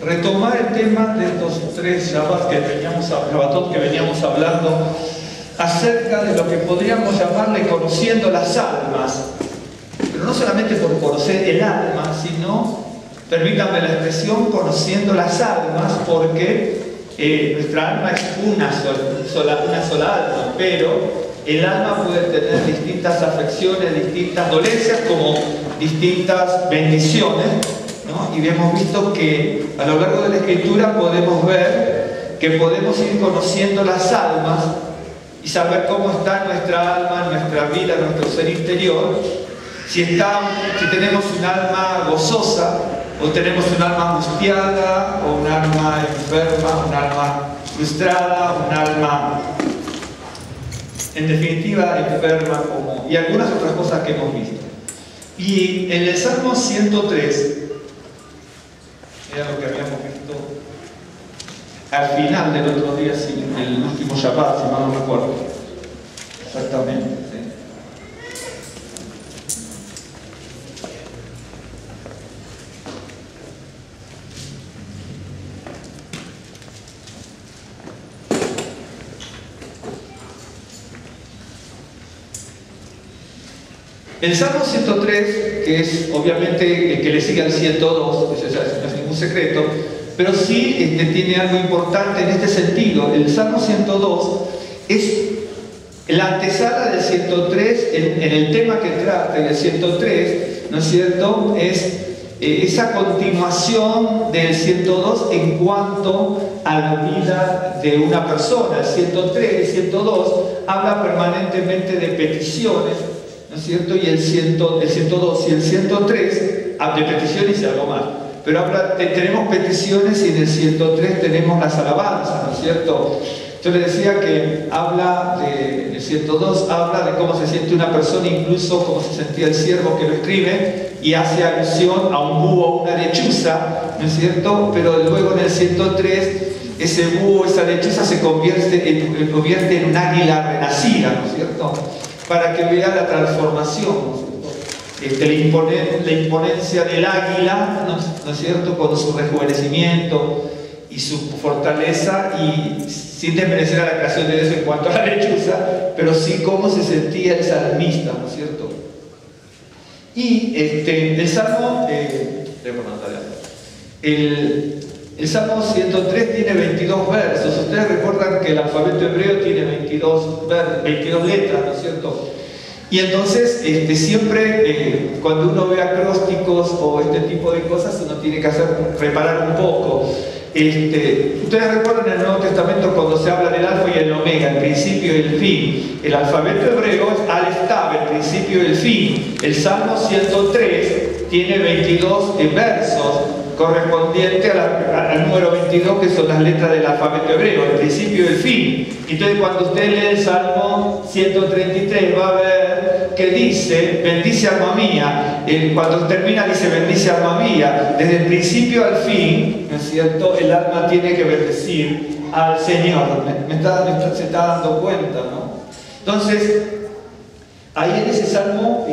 retomar el tema de estos 3 Shabbat que veníamos hablando acerca de lo que podríamos llamarle conociendo las almas, pero no solamente por conocer el alma, sino, permítanme la expresión, conociendo las almas, porque nuestra alma es una sola alma, pero el alma puede tener distintas afecciones, distintas dolencias, como distintas bendiciones, ¿no? Y hemos visto que a lo largo de la Escritura podemos ver que podemos ir conociendo las almas y saber cómo está nuestra alma, nuestra vida, nuestro ser interior, si tenemos un alma gozosa, o tenemos un alma angustiada, o un alma enferma, un alma frustrada, un alma, en definitiva, enferma, y algunas otras cosas que hemos visto. Y en el Salmo 103, era lo que habíamos visto al final del otro día, el último Shabbat, si mal no recuerdo exactamente, ¿sí? El Salmo 103, que es obviamente el que le sigue al 102, pues no es ningún secreto, pero sí tiene algo importante en este sentido. El Salmo 102 es la antesala del 103 en el tema que trata. El 103, ¿no es cierto?, es esa continuación del 102 en cuanto a la vida de una persona. El 103, el 102 habla permanentemente de peticiones, ¿no es cierto? Y el 102 y el 103 de peticiones y algo más. Pero tenemos peticiones y en el 103 tenemos las alabanzas, ¿no es cierto? Yo le decía que el 102 habla de cómo se siente una persona, incluso cómo se sentía el siervo que lo escribe, y hace alusión a un búho o una lechuza, ¿no es cierto? Pero luego en el 103 ese búho, esa lechuza se convierte en un águila renacida, ¿no es cierto? Para que vea la transformación, ¿no es cierto? La imponencia del águila, ¿no es cierto?, con su rejuvenecimiento y su fortaleza, y sin desmerecer a la creación de Dios en cuanto a la lechuza, pero sí cómo se sentía el salmista, ¿no es cierto? Y el Salmo, el Salmo 103 tiene 22 versos. Ustedes recuerdan que el alfabeto hebreo tiene 22 letras, ¿no es cierto? Y entonces siempre cuando uno ve acrósticos o este tipo de cosas, uno tiene que reparar un poco. Ustedes recuerdan en el Nuevo Testamento cuando se habla del alfa y el omega, el principio y el fin. El alfabeto hebreo es Aleph Tav, el principio y el fin. El Salmo 103 tiene 22 versos correspondiente al número 22, que son las letras del alfabeto hebreo, el principio y el fin. Entonces cuando usted lee el Salmo 133 va a ver que dice, bendice alma mía. Cuando termina dice, bendice alma mía. Desde el principio al fin, ¿no es cierto?, el alma tiene que bendecir al Señor. Se está dando cuenta, ¿no? Entonces, ahí en ese Salmo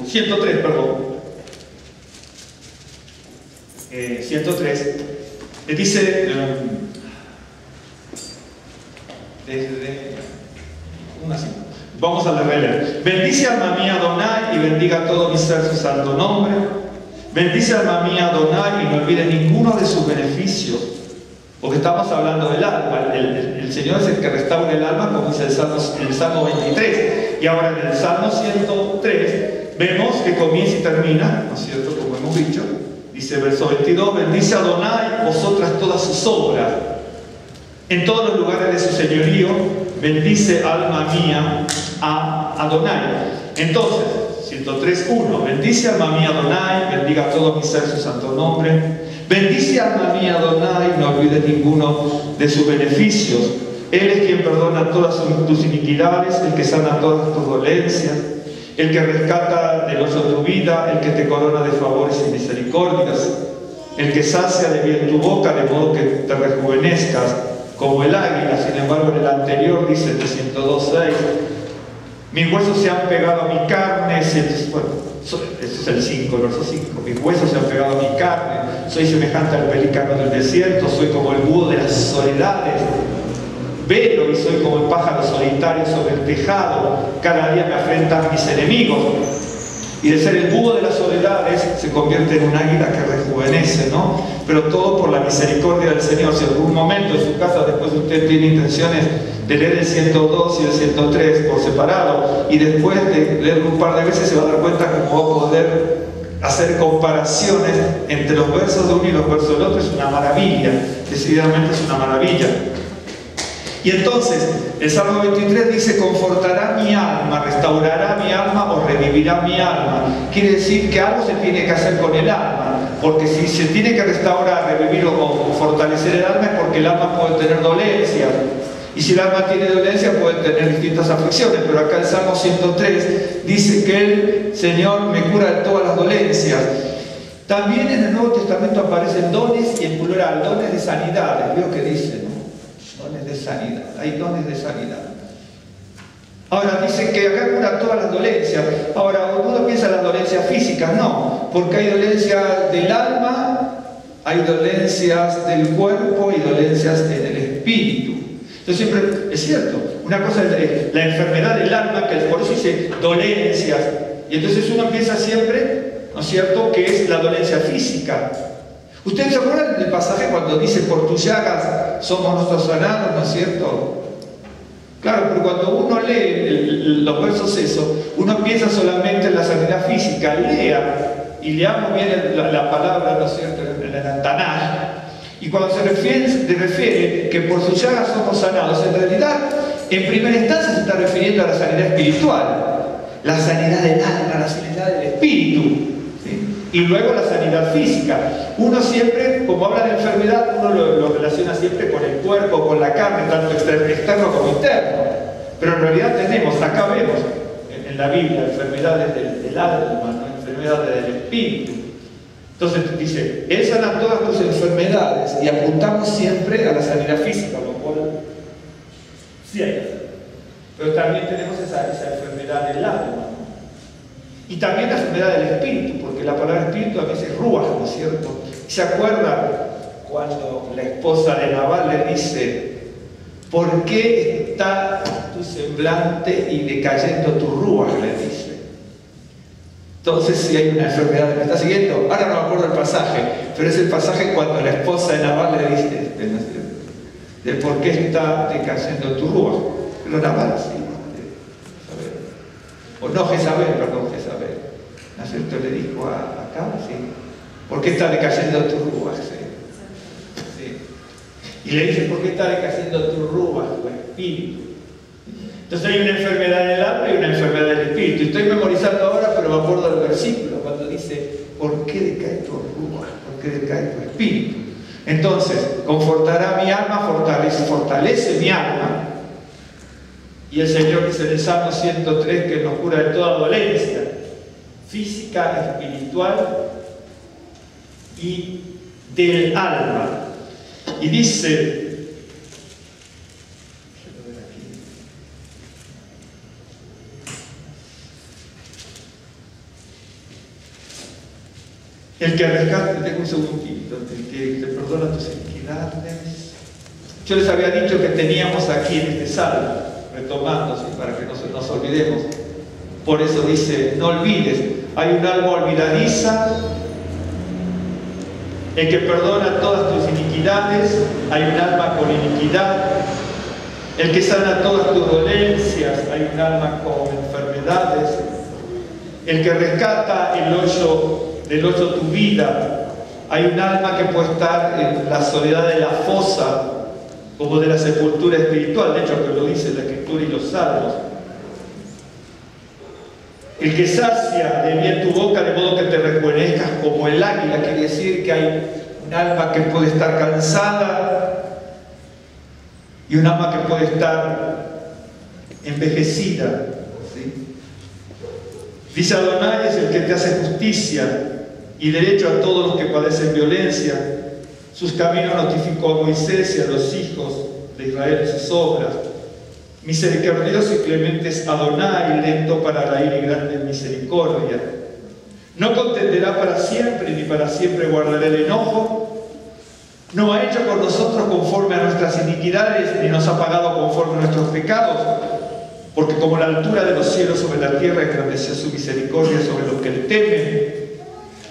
103, perdón, 103, dice, vamos a leer. Bendice alma mía Adonai y bendiga todo mi ser su santo nombre. Bendice alma mía Adonai y no olvide ninguno de sus beneficios, porque estamos hablando del alma. El Señor es el que restaura el alma, como dice el Salmo 23. Y ahora en el Salmo 103 vemos que comienza y termina, ¿no es cierto?, como hemos dicho. Dice verso 22, bendice a Adonai vosotras todas sus obras, en todos los lugares de su señorío, bendice alma mía a Adonai. Entonces, 103.1, bendice alma mía Adonai, bendiga todo mi ser su santo nombre. Bendice alma mía Adonai, no olvides ninguno de sus beneficios. Él es quien perdona todas tus iniquidades, el que sana todas tus dolencias, el que rescata del hoyo tu vida, el que te corona de favores y misericordias, el que sacia de bien tu boca, de modo que te rejuvenezcas como el águila. Sin embargo, en el anterior dice, 102.6, mis huesos se han pegado a mi carne, bueno, Este es el 5, el verso 5. Mis huesos se han pegado a mi carne, soy semejante al pelícano del desierto, soy como el búho de las soledades. Velo y soy como el pájaro solitario sobre el tejado, cada día me afrentan mis enemigos. Y de ser el búho de las soledades se convierte en un águila que rejuvenece, ¿no? Pero todo por la misericordia del Señor. Si en algún momento en su casa después usted tiene intenciones de leer el 102 y el 103 por separado, y después de leerlo un par de veces se va a dar cuenta cómo va a poder hacer comparaciones entre los versos de uno y los versos del otro. Es una maravilla, decididamente es una maravilla. Y entonces, el Salmo 23 dice: confortará mi alma, restaurará mi alma o revivirá mi alma. Quiere decir que algo se tiene que hacer con el alma, porque si se tiene que restaurar, revivir o fortalecer el alma, es porque el alma puede tener dolencias. Y si el alma tiene dolencias, puede tener distintas aflicciones. Pero acá el Salmo 103 dice que el Señor me cura de todas las dolencias. También en el Nuevo Testamento aparecen dones, y en plural, dones de sanidad. Veo que dice, ¿no? Dones de sanidad, hay dones de sanidad. Ahora dice que acá cura todas las dolencias. Ahora, uno piensa en las dolencias físicas, no, porque hay dolencias del alma, hay dolencias del cuerpo y dolencias en el espíritu. Entonces siempre, es cierto, una cosa es la enfermedad del alma, que por eso dice dolencias, y entonces uno piensa siempre, ¿no es cierto?, que es la dolencia física. ¿Ustedes se acuerdan del pasaje cuando dice: por tus llagas somos nosotros sanados, ¿no es cierto? Claro, pero cuando uno lee los versos esos, uno piensa solamente en la sanidad física. Lea, y leamos bien la palabra, ¿no es cierto?, en el Tanaj. Y cuando se refiere que por sus llagas somos sanados, en realidad, en primera instancia se está refiriendo a la sanidad espiritual, la sanidad del alma, la sanidad del espíritu. Y luego la sanidad física. Uno siempre, como habla de enfermedad, uno lo relaciona siempre con el cuerpo, con la carne, tanto externo como interno. Pero en realidad tenemos, acá vemos en la Biblia, enfermedades del alma, ¿no? Enfermedades del espíritu. Entonces dice: Él sana todas tus enfermedades, y apuntamos siempre a la sanidad física, lo cual sí hay que hacer. Pero también tenemos esa enfermedad del alma, ¿no? Y también la enfermedad del espíritu, porque la palabra espíritu a veces es ruaj, ¿no es cierto? ¿Se acuerdan cuando la esposa de Nabal le dice: ¿por qué está tu semblante y decayendo tu ruaj?, le dice. Entonces, si hay una enfermedad, ¿me está siguiendo? Ahora no me acuerdo el pasaje, pero es el pasaje cuando la esposa de Nabal le dice, ¿no es cierto?, de por qué está decayendo tu ruaj. Pero Nabal sí, o no Jezabel, perdón, Jezabel, ¿no es cierto?, le dijo acá, sí, ¿por qué está decayendo tu ruaj? Sí. Y le dice: ¿por qué está decayendo tu ruaj, tu espíritu? Entonces hay una enfermedad del alma y una enfermedad del espíritu. Estoy memorizando ahora, pero me acuerdo del versículo cuando dice: ¿por qué decae tu ruaj? ¿Por qué decae tu espíritu? Entonces, confortará mi alma, fortalece mi alma. Y el Señor dice en el Salmo 103 que nos cura de toda dolencia física, espiritual y del alma. Y dice: el que rescata, tengo un segundito, el que te perdona tus iniquidades. Yo les había dicho que teníamos aquí en este salmo, retomando, ¿sí?, para que no nos olvidemos. Por eso dice: no olvides, hay un alma olvidadiza, el que perdona todas tus iniquidades, hay un alma con iniquidad, el que sana todas tus dolencias, hay un alma con enfermedades, el que rescata del hoyo tu vida, hay un alma que puede estar en la soledad de la fosa, como de la sepultura espiritual, de hecho que lo dice la Escritura y los Salmos. El que sacia de bien tu boca de modo que te rejuvenezcas como el águila, quiere decir que hay un alma que puede estar cansada y un alma que puede estar envejecida, ¿sí? Dice: Adonai es el que te hace justicia y derecho a todos los que padecen violencia. Sus caminos notificó a Moisés y a los hijos de Israel sus obras. Misericordioso y clemente es Adonai, lento para la ira y grande en misericordia. No contenderá para siempre, ni para siempre guardará el enojo. No ha hecho con nosotros conforme a nuestras iniquidades, ni nos ha pagado conforme a nuestros pecados. Porque como la altura de los cielos sobre la tierra, engrandeció su misericordia sobre los que le temen.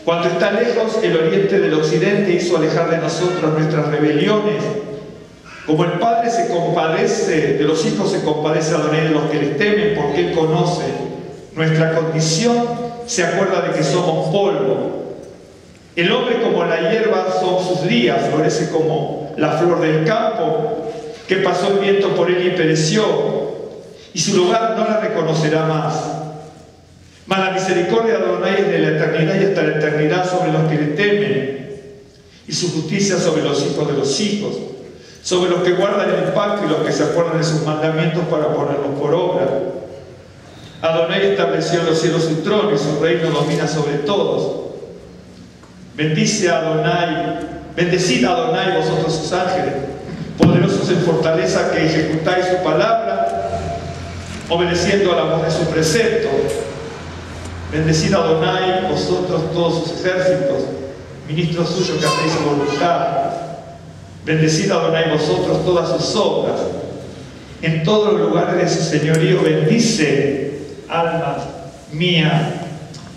Cuando está lejos el oriente del occidente, hizo alejar de nosotros nuestras rebeliones. Como el Padre se compadece de los hijos, se compadece Adonai de los que les temen, porque Él conoce nuestra condición, se acuerda de que somos polvo. El hombre como la hierba son sus días, florece como la flor del campo, que pasó el viento por él y pereció, y su lugar no la reconocerá más. Mas la misericordia de Adonai es de la eternidad y hasta la eternidad sobre los que le temen, y su justicia sobre los hijos de los hijos, sobre los que guardan el pacto y los que se acuerdan de sus mandamientos para ponerlos por obra. Adonai estableció en los cielos su trono y su reino domina sobre todos. Bendice a Adonai, bendecid a Adonai vosotros sus ángeles, poderosos en fortaleza, que ejecutáis su palabra, obedeciendo a la voz de su precepto. Bendecid a Adonai vosotros todos sus ejércitos, ministros suyos que hacéis su voluntad. Bendecid a Adonai vosotros todas sus obras. En todos los lugares de su señorío bendice, alma mía,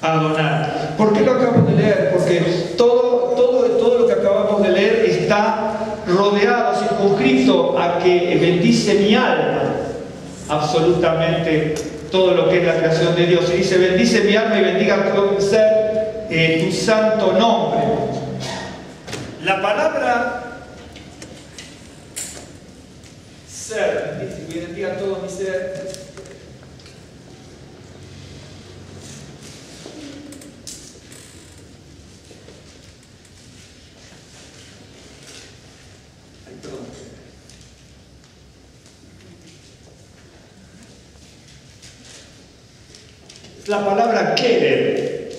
a Adonai. ¿Por qué lo acabamos de leer? Porque todo lo que acabamos de leer está rodeado, circunscrito a que bendice mi alma. Absolutamente todo lo que es la creación de Dios. Y dice, bendice mi alma y bendiga todo mi ser tu santo nombre. La palabra ser, bendice y bendiga todo mi ser. La palabra querer.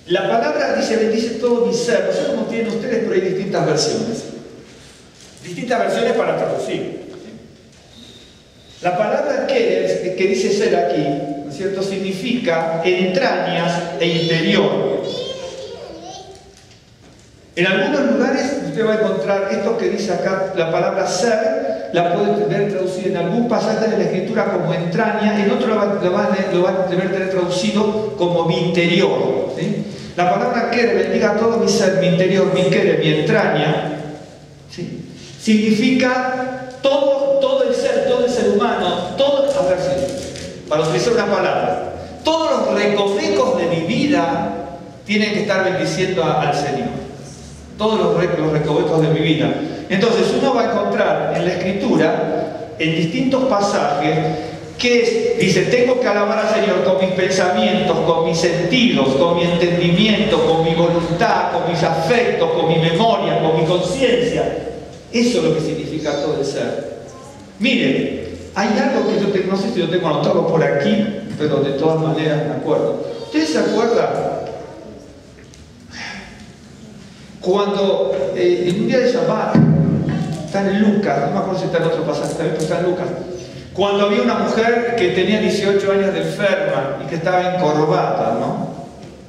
La palabra dice, bendice todo mi ser. No sé cómo tienen ustedes, pero hay distintas versiones. Distintas versiones para traducir. La palabra querer, que dice ser aquí, ¿no es cierto?, significa entrañas e interior. En algunos lugares usted va a encontrar esto que dice acá, la palabra ser, la puede ver traducida en algún pasaje de la Escritura como entraña, en otro lo va a tener traducido como mi interior. ¿Sí? La palabra querer, bendiga todo mi ser, mi interior, mi querer, mi entraña, ¿sí?, significa todo el ser humano, a ver si, para utilizar una palabra, todos los recovecos de mi vida tienen que estar bendiciendo al Señor. Todos los recovecos de mi vida. Entonces uno va a encontrar en la Escritura, en distintos pasajes, que dice, tengo que alabar al Señor con mis pensamientos, con mis sentidos, con mi entendimiento, con mi voluntad, con mis afectos, con mi memoria, con mi conciencia. Eso es lo que significa todo el ser. Miren, hay algo que yo tengo, no sé si lo tengo anotado por aquí, pero de todas maneras me acuerdo. ¿Ustedes se acuerdan? Cuando en un día de Shabbat, está en Lucas, no me acuerdo si está en otro pasaje también, pero está en Lucas, cuando había una mujer que tenía 18 años de enferma y que estaba encorvada, ¿no?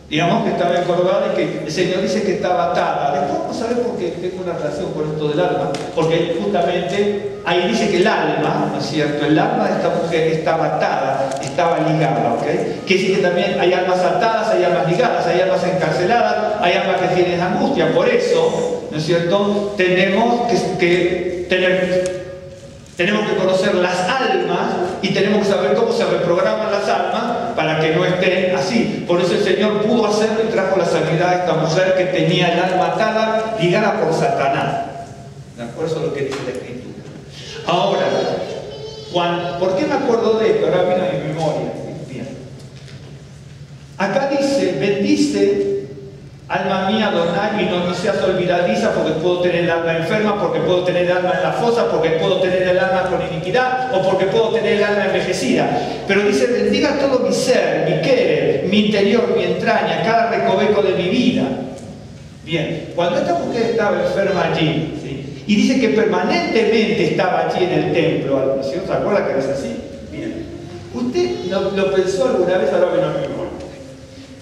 Digamos que estaba encorvada y que el Señor dice que estaba atada. Después vamos a ver por qué tengo una relación con esto del alma, porque justamente ahí dice que el alma, ¿no es cierto?, el alma de esta mujer estaba atada, estaba ligada, ¿ok? Quiere decir que también hay almas atadas, hay almas ligadas, hay almas encarceladas, hay almas que tienen angustia. Por eso, ¿no es cierto?, tenemos que conocer las almas y tenemos que saber cómo se reprograman las almas para que no estén así. Por eso el Señor pudo hacerlo y trajo la sanidad a esta mujer que tenía el alma atada, ligada por Satanás. Por eso es lo que dice la Escritura. Ahora, ¿por qué me acuerdo de esto? Ahora vino a mi memoria. Bien. Acá dice, bendice alma mía, Adonai, y no seas olvidadiza, porque puedo tener el alma enferma, porque puedo tener el alma en la fosa, porque puedo tener el alma con iniquidad, o porque puedo tener el alma envejecida. Pero dice, bendiga todo mi ser, mi querer, mi interior, mi entraña, cada recoveco de mi vida. Bien, cuando esta mujer estaba enferma allí, ¿sí?, y dice que permanentemente estaba allí en el templo, ¿no se acuerda que es así? Bien, ¿usted lo pensó alguna vez? Ahora vino a mi memoria.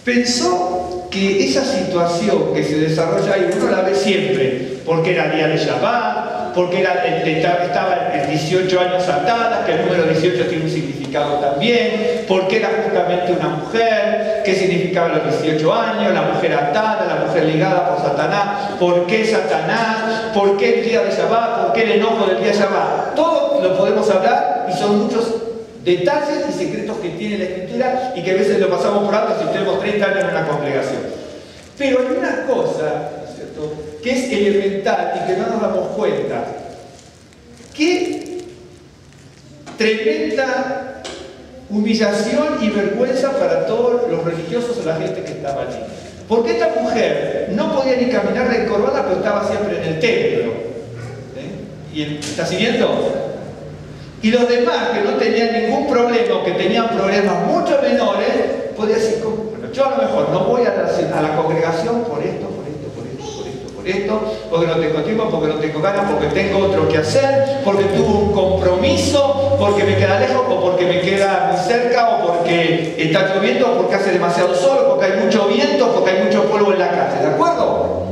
¿Pensó que esa situación que se desarrolla ahí, uno la ve siempre, porque era día de Shabbat, porque estaba el 18 años atada, que el número 18 tiene un significado también, porque era justamente una mujer, qué significaba los 18 años, la mujer atada, la mujer ligada por Satanás, por qué Satanás, por qué el día de Shabbat, por qué el enojo del día de Shabbat. Todo lo podemos hablar y son muchos detalles y secretos que tiene la Escritura y que a veces lo pasamos por alto si tenemos 30 años en una congregación. Pero hay una cosa, ¿no es cierto?, que es elemental y que no nos damos cuenta. Qué tremenda humillación y vergüenza para todos los religiosos o la gente que estaba allí. Porque esta mujer no podía ni caminar encorvada, pero estaba siempre en el templo. ¿Está siguiendo? Y los demás que no tenían ningún problema o que tenían problemas mucho menores, podían decir, bueno, yo a lo mejor no voy a la congregación por esto, porque no tengo tiempo, porque no tengo ganas, porque tengo otro que hacer, porque tuve un compromiso, porque me queda lejos, o porque me queda muy cerca, o porque está lloviendo, o porque hace demasiado sol, porque hay mucho viento, porque hay mucho polvo en la calle, ¿de acuerdo?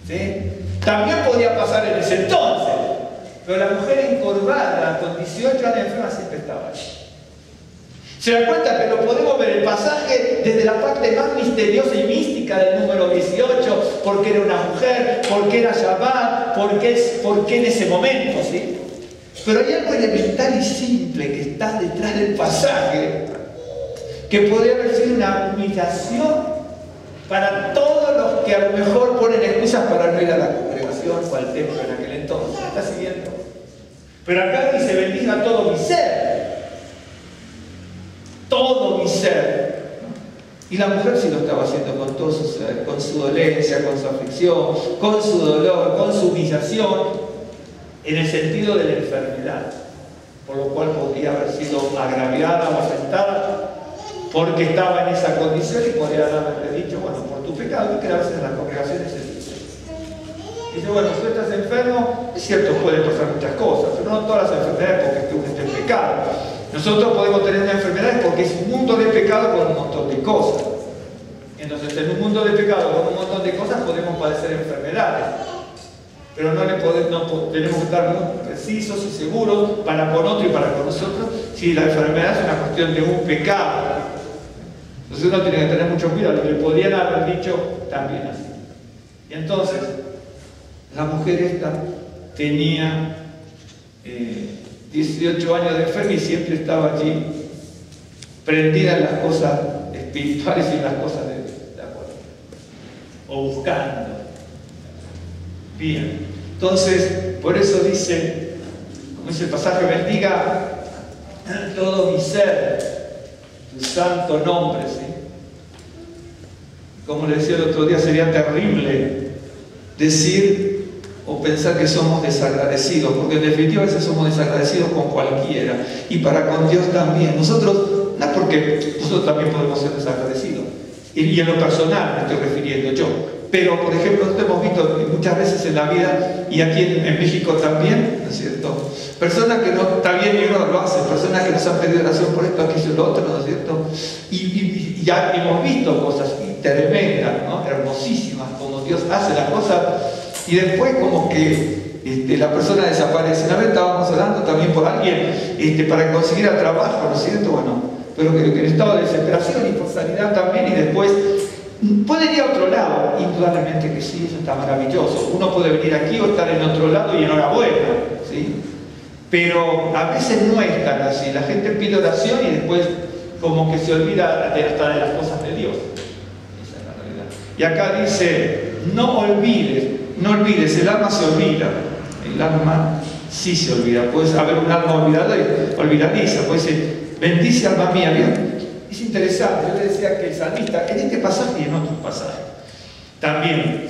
¿Sí? También podía pasar en ese entonces, pero la mujer encorvada, con 18 años enferma, siempre estaba allí. ¿Se dan cuenta que lo podemos ver el pasaje desde la parte más misteriosa y mística del número 18? Porque era una mujer, porque era Shabbat, porque en ese momento, ¿sí? Pero hay algo elemental y simple que está detrás del pasaje, que podría haber sido una humillación para todos los que a lo mejor ponen excusas para no ir a la congregación o al templo en aquel entonces. ¿Está siguiendo? Pero acá dice, bendiga todo mi ser. Todo mi ser. Y la mujer sí lo estaba haciendo con todo su ser, con su dolencia, con su aflicción, con su dolor, con su humillación, en el sentido de la enfermedad, por lo cual podría haber sido agraviada o afectada porque estaba en esa condición y podría haberle dicho, bueno, por tu pecado, que quedarse en las congregaciones. Dice, bueno, si tú estás enfermo, es cierto, pueden pasar muchas cosas, pero no todas las enfermedades porque tú estés en pecado. Nosotros podemos tener enfermedades porque es un mundo de pecado con un montón de cosas. Entonces, en un mundo de pecado con un montón de cosas podemos padecer enfermedades. Pero tenemos que estar muy precisos y seguros para con otro y para con nosotros si la enfermedad es una cuestión de un pecado. Entonces uno tiene que tener mucho cuidado. Le podrían haber dicho también así. Y entonces, la mujer esta tenía 18 años de enferma y siempre estaba allí prendida en las cosas espirituales y en las cosas de acuerdo. O buscando. Bien. Entonces, por eso dice, como dice el pasaje, bendiga todo mi ser, tu santo nombre, ¿sí? Como le decía el otro día, sería terrible decir o pensar que somos desagradecidos, porque en definitiva a veces somos desagradecidos con cualquiera y para con Dios también. Nosotros, no porque nosotros también podemos ser desagradecidos, y en lo personal me estoy refiriendo yo, pero por ejemplo nosotros hemos visto muchas veces en la vida, y aquí en México también, ¿no es cierto?, personas que no, está bien y uno lo hace, personas que nos han pedido oración por esto, aquello, lo otro, ¿no es cierto?, y ya hemos visto cosas tremendas, ¿no?, hermosísimas, como Dios hace las cosas. Y después como que la persona desaparece. Una vez estábamos orando también por alguien para conseguir el trabajo, ¿no es cierto? Bueno, pero que en estado de desesperación y por sanidad también, y después puede ir a otro lado. Indudablemente que sí, eso está maravilloso. Uno puede venir aquí o estar en otro lado y enhorabuena, ¿sí? Pero a veces no es tan así. La gente pide oración y después como que se olvida hasta de las cosas de Dios. Esa es la realidad. Y acá dice, no olvides, el alma se olvida, el alma sí se olvida, puede haber un alma olvidadiza, puede ser, bendice alma mía, ¿bien? Es interesante, yo le decía que el salmista, en este pasaje y en otros pasajes, también,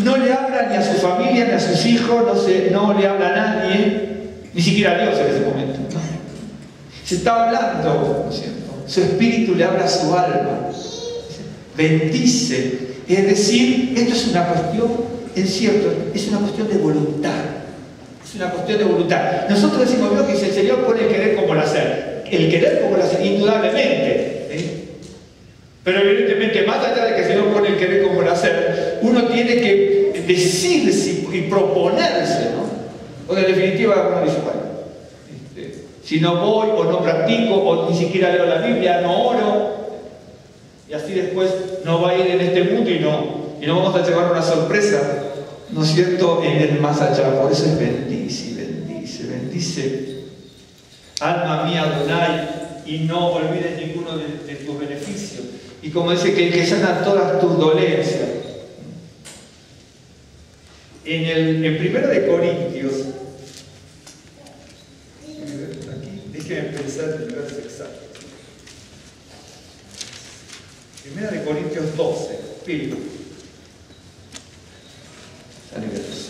no le habla ni a su familia, ni a sus hijos, no le habla a nadie, ni siquiera a Dios en ese momento, ¿no? Se está hablando, ¿no es cierto? Su espíritu le habla a su alma, bendice. Es decir, esto es una cuestión, es cierto, es una cuestión de voluntad. Es una cuestión de voluntad. Nosotros decimos, veo que el Señor pone el querer como el hacer. El querer como el hacer, indudablemente. ¿Sí? Pero evidentemente allá de que el Señor pone el querer como el hacer, uno tiene que decidirse y proponerse, ¿no? O en definitiva uno dice, bueno, si no voy o no practico o ni siquiera leo la Biblia, no oro, y así después no va a ir en este mundo y no vamos a llevar una sorpresa, ¿no es cierto?, en el más allá. Por eso es bendice, bendice, bendice, alma mía Adonai, y no olvides ninguno de tus beneficios. Y como dice que sana todas tus dolencias. En 1 de Corintios, aquí, déjenme pensar en el verso exacto. 1 de Corintios 12, Espíritu. Sale verso.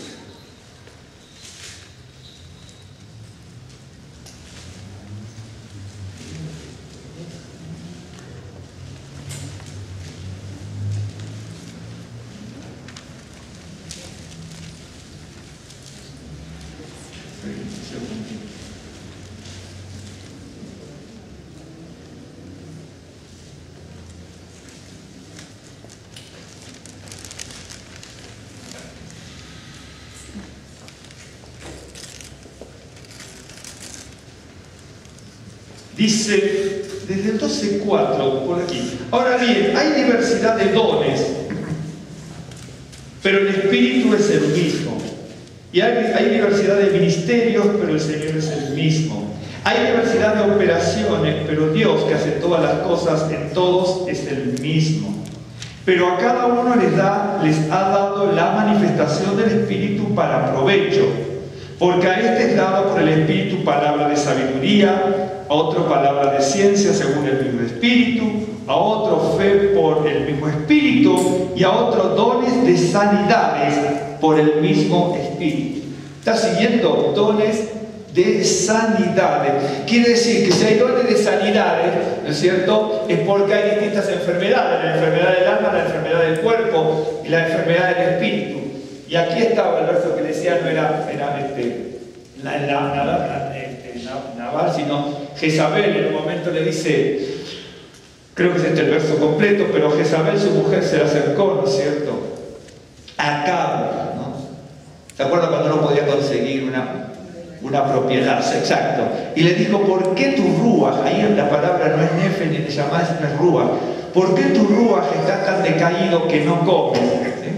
Dice, desde el 12:4, por aquí. Ahora bien, hay diversidad de dones, pero el Espíritu es el mismo. Y hay diversidad de ministerios, pero el Señor es el mismo. Hay diversidad de operaciones, pero Dios, que hace todas las cosas en todos, es el mismo. Pero a cada uno les ha dado la manifestación del Espíritu para provecho. Porque a este es dado por el Espíritu palabra de sabiduría, a otro palabra de ciencia según el mismo Espíritu, a otro fe por el mismo Espíritu y a otros dones de sanidades por el mismo Espíritu. ¿Está siguiendo? Dones de sanidades. Quiere decir que si hay dones de sanidades, ¿no es cierto?, es porque hay distintas enfermedades: la enfermedad del alma, la enfermedad del cuerpo y la enfermedad del espíritu. Y aquí estaba el verso que decía, no era Nabal, sino Jezabel. En un momento le dice, creo que es este el verso completo, pero Jezabel, su mujer, se le acercó, ¿no es cierto?, a Acab, ¿no? ¿Se acuerdan cuando no podía conseguir una propiedad? Exacto. Y le dijo, ¿por qué tu ruaj? Ahí la palabra no es nefe ni le llamás, no es ruaj. ¿Por qué tu ruaj está tan decaído que no comes? ¿Sí?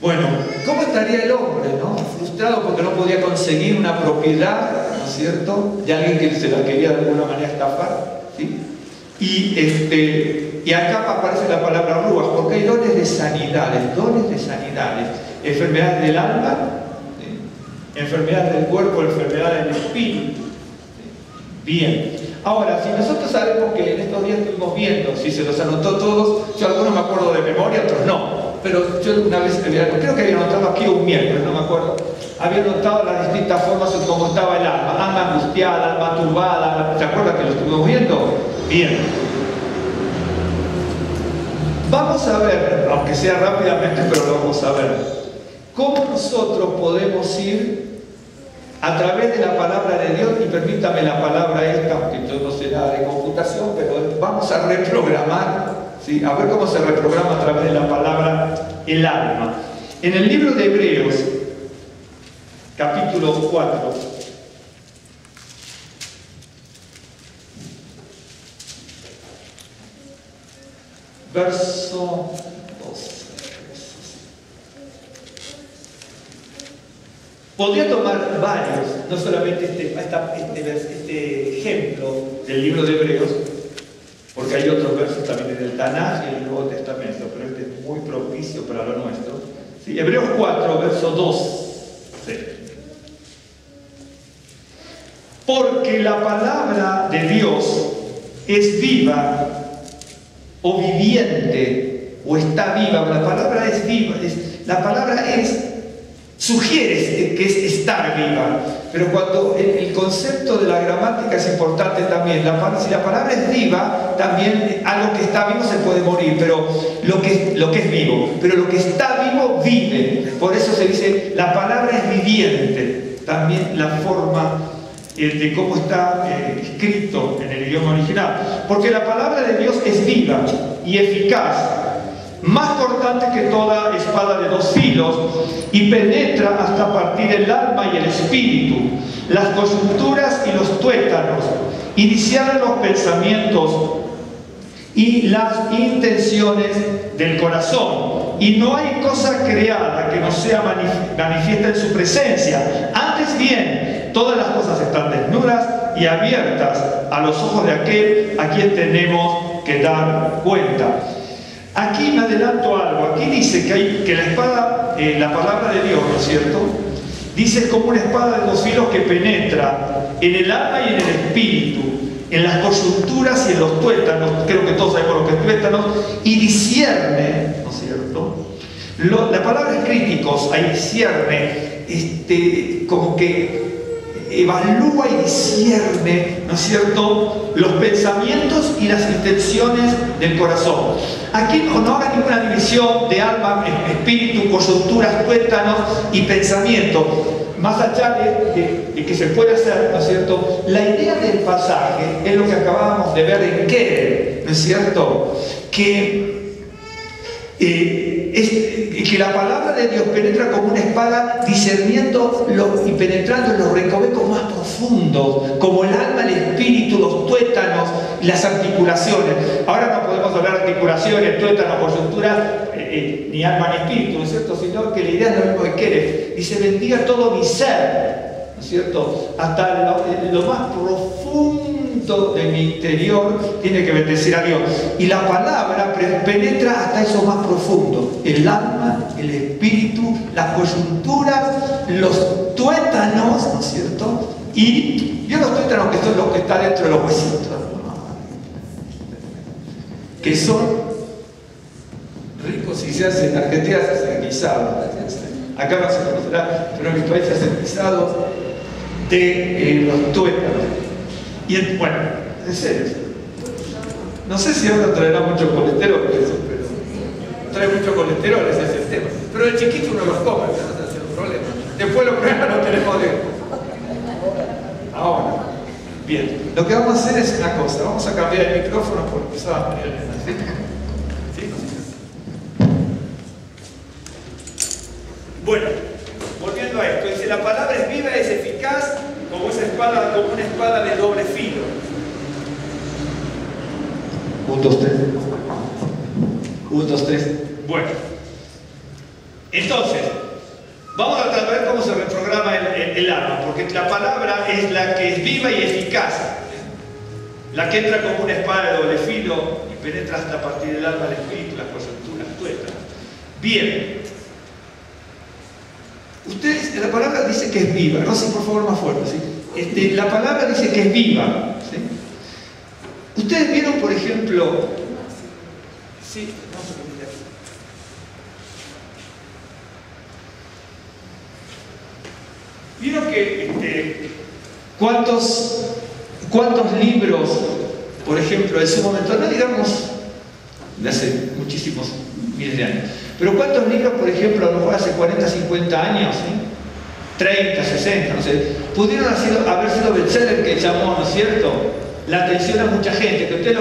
Bueno, ¿cómo estaría el hombre, no? Frustrado porque no podía conseguir una propiedad, ¿no es cierto?, de alguien que se la quería de alguna manera estafar, ¿sí? Y acá aparece la palabra ruaj, porque hay dones de sanidades, enfermedades del alma, ¿sí?, enfermedades del cuerpo, enfermedades del espíritu, ¿sí? Bien. Ahora, si nosotros sabemos que en estos días estuvimos viendo, si se los anotó todos, yo algunos me acuerdo de memoria, otros no. Pero yo una vez, creo que había notado aquí un miércoles, no me acuerdo, había notado las distintas formas en cómo estaba el alma angustiada, alma turbada. ¿Se acuerdan que lo estuvimos viendo? Bien. Vamos a ver, aunque sea rápidamente, pero lo vamos a ver, cómo nosotros podemos ir a través de la palabra de Dios. Y permítame la palabra esta, aunque yo no sé nada de computación, pero vamos a reprogramar, ¿sí?, a ver cómo se reprograma a través de la palabra el alma. En el libro de Hebreos, capítulo 4, verso 12. Podría tomar varios, no solamente este ejemplo del libro de Hebreos, porque hay otros versos también en el Tanaj y en el Nuevo Testamento, pero este es muy propicio para lo nuestro. ¿Sí? Hebreos 4, verso 2. Sí. Porque la palabra de Dios es viva o viviente, o está viva. La palabra es viva, la palabra sugiere que es estar viva, pero cuando el concepto de la gramática es importante también. Si la palabra es viva, también algo que está vivo se puede morir, pero lo que es vivo, pero lo que está vivo vive. Por eso se dice la palabra es viviente. También la forma de cómo está escrito en el idioma original, porque la palabra de Dios es viva y eficaz más cortante que toda espada de dos filos, y penetra hasta partir el alma y el espíritu, las coyunturas y los tuétanos, y discierne los pensamientos y las intenciones del corazón. Y no hay cosa creada que no sea manifiesta en su presencia. Antes bien, todas las cosas están desnudas y abiertas a los ojos de aquel a quien tenemos que dar cuenta. Aquí me adelanto algo. Aquí dice que la espada, la palabra de Dios, ¿no es cierto? Dice como una espada de dos filos que penetra en el alma y en el espíritu, en las coyunturas y en los tuétanos, creo que todos sabemos lo que es tuétanos, y discierne, ¿no es cierto? La palabra es críticos, ahí discierne, como que evalúa y discierne, ¿no es cierto?, los pensamientos y las intenciones del corazón. Aquí no haga ninguna división de alma, espíritu, coyunturas, tuétanos y pensamiento. Más allá de que se puede hacer, ¿no es cierto?, la idea del pasaje es lo que acabábamos de ver en Keter, ¿no es cierto?, que la palabra de Dios penetra como una espada, discerniendo y penetrando en los recovecos más profundos, como el alma, el espíritu, los tuétanos, las articulaciones. Ahora no podemos hablar de articulaciones, tuétanos, coyunturas, ni alma ni espíritu, ¿no es cierto?, sino que la idea es lo mismo que Keter. Dice, bendiga todo mi ser, ¿no es cierto?, hasta lo más profundo de mi interior tiene que bendecir a Dios. Y la palabra penetra hasta eso más profundo, el alma, el espíritu, las coyunturas, los tuétanos, ¿no es cierto? Y yo los tuétanos, que son los que están dentro de los huesitos, que son ricos y se hacen, en Argentina se hacen guisados. Acá no se conocerá, pero en mi país se hacen guisados de los tuétanos. Y bueno, en serio, no sé si ahora traerá mucho colesterol, pero trae mucho colesterol, ese es el tema. Pero el chiquito uno los come, no se hace un problema. Después lo prueba, no tenemos de... Ahora, bien, lo que vamos a hacer es una cosa, vamos a cambiar el micrófono porque estaba muy bien, ¿sí? Bueno, volviendo a esto, dice, la palabra es viva y es eficaz como esa espada, como una espada de doble filo. 1, 2, 3. 1, 2, 3. Bueno, entonces, vamos a tratar de ver cómo se reprograma el alma, porque la palabra es la que es viva y eficaz, la que entra como una espada de doble filo y penetra hasta partir del alma, el espíritu, las coyunturas, tuétanos. Bien. Ustedes, la palabra dice que es viva, no sé, por favor, más fuerte, ¿sí? La palabra dice que es viva, ¿sí? Ustedes vieron, por ejemplo, sí, vamos a mirar. Vieron que cuántos libros, por ejemplo, en su momento, no digamos de hace muchísimos miles de años, pero cuántos libros, por ejemplo, a lo mejor hace 40, 50 años, ¿sí?, 30, 60, no sé, pudieron haber sido bestseller que llamó, ¿no es cierto?, la atención a mucha gente, que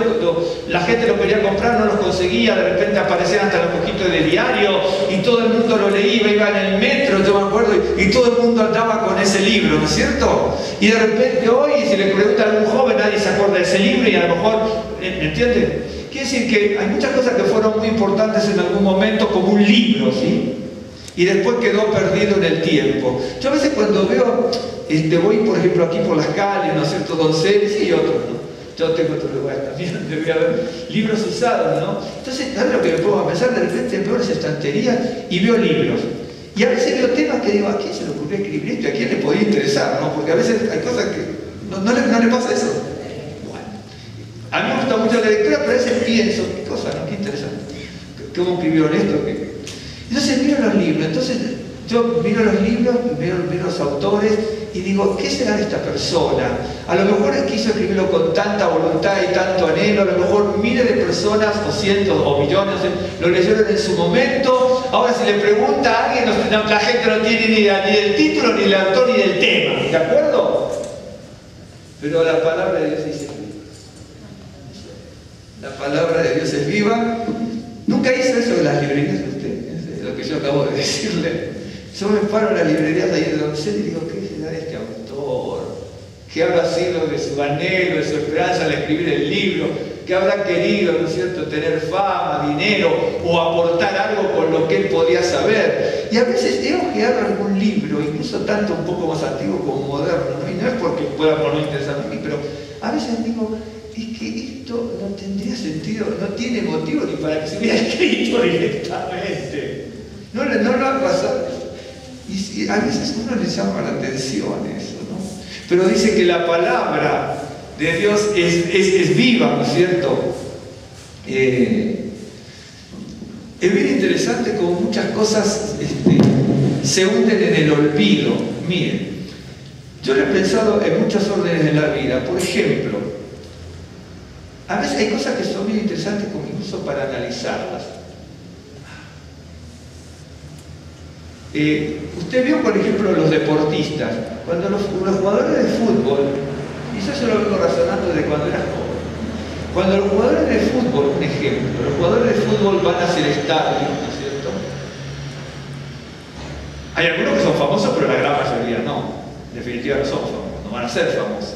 la gente lo quería comprar, no los conseguía, de repente aparecían hasta los poquitos de diario y todo el mundo lo leía, iba en el metro, yo me acuerdo, y todo el mundo andaba con ese libro, ¿no es cierto? Y de repente hoy, si le pregunta a algún joven, nadie se acuerda de ese libro y a lo mejor, ¿me entienden? Quiere decir que hay muchas cosas que fueron muy importantes en algún momento como un libro, ¿sí? Y después quedó perdido en el tiempo. Yo a veces cuando veo, voy por ejemplo aquí por las calles, ¿no es cierto?, Donceles y otros, ¿no? Yo tengo otro lugar también, debe haber libros usados, ¿no? Entonces, ¿sabes lo que me pongo a pensar? De repente veo las estanterías y veo libros. Y a veces veo temas que digo, ¿a quién se le ocurrió escribir esto? ¿A quién le podía interesar? ¿No? Porque a veces hay cosas que no le pasa eso. Bueno, a mí me gusta mucho la lectura, pero a veces pienso, qué cosa, ¿no? Qué interesante. ¿Cómo escribieron esto? Entonces miro los libros, yo miro los libros, veo los autores y digo, ¿qué será de esta persona? A lo mejor quiso escribirlo con tanta voluntad y tanto anhelo, a lo mejor miles de personas, o cientos o millones, lo leyeron en su momento. Ahora si le pregunta a alguien, la gente no tiene ni idea ni del título, ni del autor, ni del tema, ¿de acuerdo? Pero la palabra de Dios dice viva. La palabra de Dios es viva. Nunca hizo eso eso de las librerías de usted? Es lo que yo acabo de decirle. Yo me paro en las librerías de ahí de Doncel y digo, ¿qué será este autor? ¿Qué habrá sido de su anhelo, de su esperanza al escribir el libro? ¿Qué habrá querido, ¿no es cierto?, tener fama, dinero o aportar algo con lo que él podía saber. Y a veces he ojeado algún libro, incluso tanto un poco más antiguo como moderno, ¿no? Y no es porque pueda por no interesarme a mí, pero a veces digo, es que esto no tendría sentido, no tiene motivo ni para que se hubiera escrito directamente. No lo ha pasado. Y a veces uno le llama la atención eso, ¿no? Pero dice que la palabra de Dios es viva, ¿no es cierto? Es bien interesante como muchas cosas se hunden en el olvido. Miren, yo lo he pensado en muchas órdenes de la vida. Por ejemplo, a veces hay cosas que son bien interesantes como incluso para analizarlas. Usted vio, por ejemplo, los deportistas, cuando los jugadores de fútbol, y eso yo lo vengo razonando desde cuando era joven, cuando los jugadores de fútbol, un ejemplo, los jugadores de fútbol van hacia el estadio, ¿no es cierto? Hay algunos que son famosos, pero la gran mayoría no, en definitiva no son famosos, no van a ser famosos.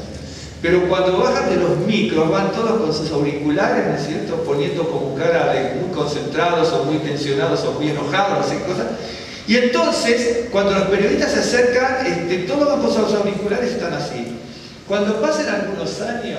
Pero cuando bajan de los micros, van todos con sus auriculares, ¿no es cierto?, poniendo como cara de muy concentrados o muy tensionados o muy enojados, no sé qué cosa. Y entonces, cuando los periodistas se acercan, todos van con sus auriculares y están así. Cuando pasen algunos años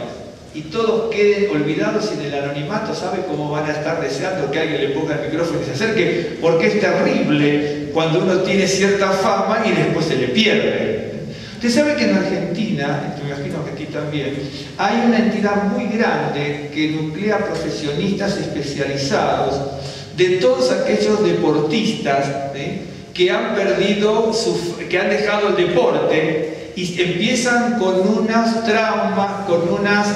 y todos queden olvidados y en el anonimato, ¿sabe cómo van a estar deseando que alguien le ponga el micrófono y se acerque? Porque es terrible cuando uno tiene cierta fama y después se le pierde. Usted sabe que en Argentina, me imagino que aquí también, hay una entidad muy grande que nuclea profesionistas especializados de todos aquellos deportistas, ¿sí?, que han perdido, que han dejado el deporte y empiezan con unas traumas, con unas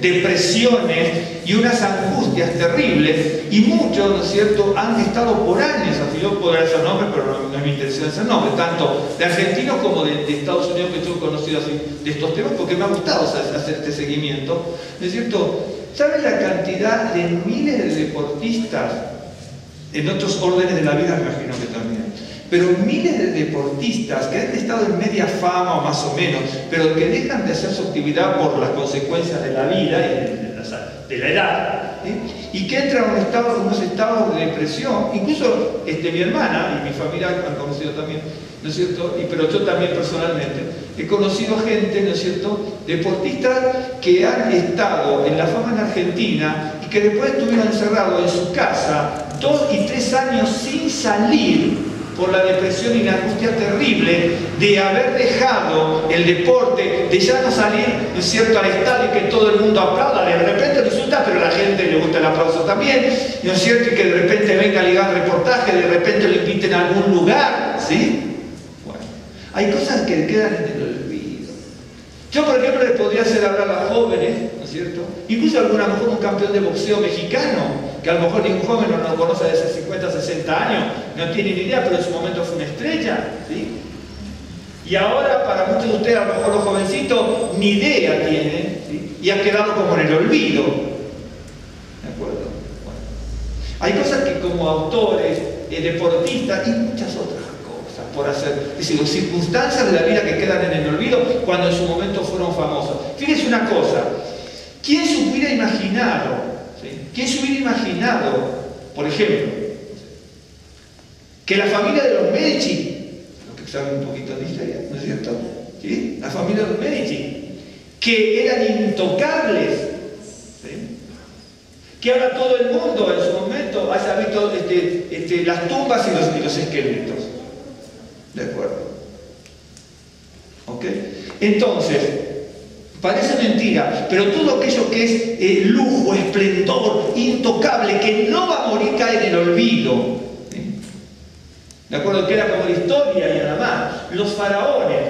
depresiones y unas angustias terribles, y muchos, ¿no es cierto?, han estado por años, así yo podría hacer nombres, pero no es mi intención hacer nombres, tanto de argentinos como de Estados Unidos, que yo he conocido así de estos temas, porque me ha gustado hacer este seguimiento, ¿no es cierto? ¿Saben la cantidad de miles de deportistas en otros órdenes de la vida? Me imagino que también. Pero miles de deportistas que han estado en media fama o más o menos, pero que dejan de hacer su actividad por las consecuencias de la vida y de la edad, ¿sí?, y que entran en unos estados de depresión. Incluso mi hermana y mi familia han conocido también, ¿no es cierto? Pero yo también personalmente he conocido gente, ¿no es cierto?, deportistas que han estado en la fama en Argentina y que después estuvieron encerrados en su casa 2 y 3 años sin salir por la depresión y la angustia terrible de haber dejado el deporte, de ya no salir, ¿no es cierto?, al estadio y que todo el mundo aplauda. De repente resulta, pero a la gente le gusta el aplauso también, ¿no es cierto?, y que de repente venga a ligar reportaje, de repente lo inviten a algún lugar, ¿sí? Bueno, hay cosas que quedan en el olvido. Yo, por ejemplo, les podría hacer hablar a jóvenes, ¿no es cierto?, incluso a lo mejor un campeón de boxeo mexicano, que a lo mejor ningún joven no lo conoce desde 50, 60 años, no tiene ni idea, pero en su momento fue una estrella, ¿sí? Y ahora, para muchos de ustedes, a lo mejor los jovencitos, ni idea tienen, ¿sí?, y ha quedado como en el olvido. ¿De acuerdo? Bueno. Hay cosas que como autores, deportistas y muchas otras cosas por hacer, es decir, circunstancias de la vida que quedan en el olvido cuando en su momento fueron famosos. Fíjense una cosa, ¿quién se hubiera imaginado? ¿Quién se hubiera imaginado, por ejemplo, que la familia de los Medici, los que saben un poquito de historia, ¿no es cierto?, ¿sí?, la familia de los Medici, que eran intocables, ¿sí?, que ahora todo el mundo en su momento haya visto las tumbas y los esqueletos. ¿De acuerdo? ¿Ok? Entonces, parece mentira, pero todo aquello que es lujo, esplendor, intocable, que no va a morir, cae en el olvido. ¿Sí? ¿De acuerdo? Queda como la historia y nada más. Los faraones.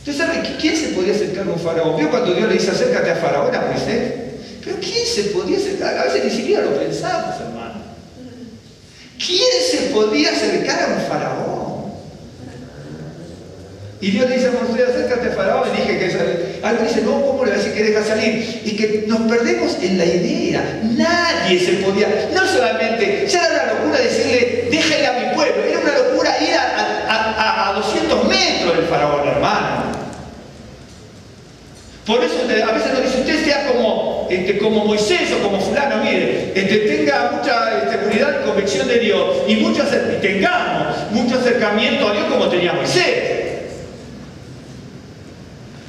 ¿Sí? ¿Usted sabe quién se podía acercar a un faraón? ¿Vio cuando Dios le dice acércate a Faraón, a Moisés? Pero ¿quién se podía acercar? A veces ni siquiera lo pensamos, hermano. ¿Quién se podía acercar a un faraón? Y Dios le dice a Moisés, acércate a Faraón, y dije que Alguien dice, no, ¿cómo le va a decir que deja salir? Y que nos perdemos en la idea. Nadie se podía, no solamente, ya era una locura decirle, déjale a mi pueblo, era una locura ir a 200 metros del faraón, hermano. Por eso a veces nos dice, usted sea como Moisés o como fulano, mire, tenga mucha seguridad y convicción de Dios y tengamos mucho acercamiento a Dios como tenía Moisés.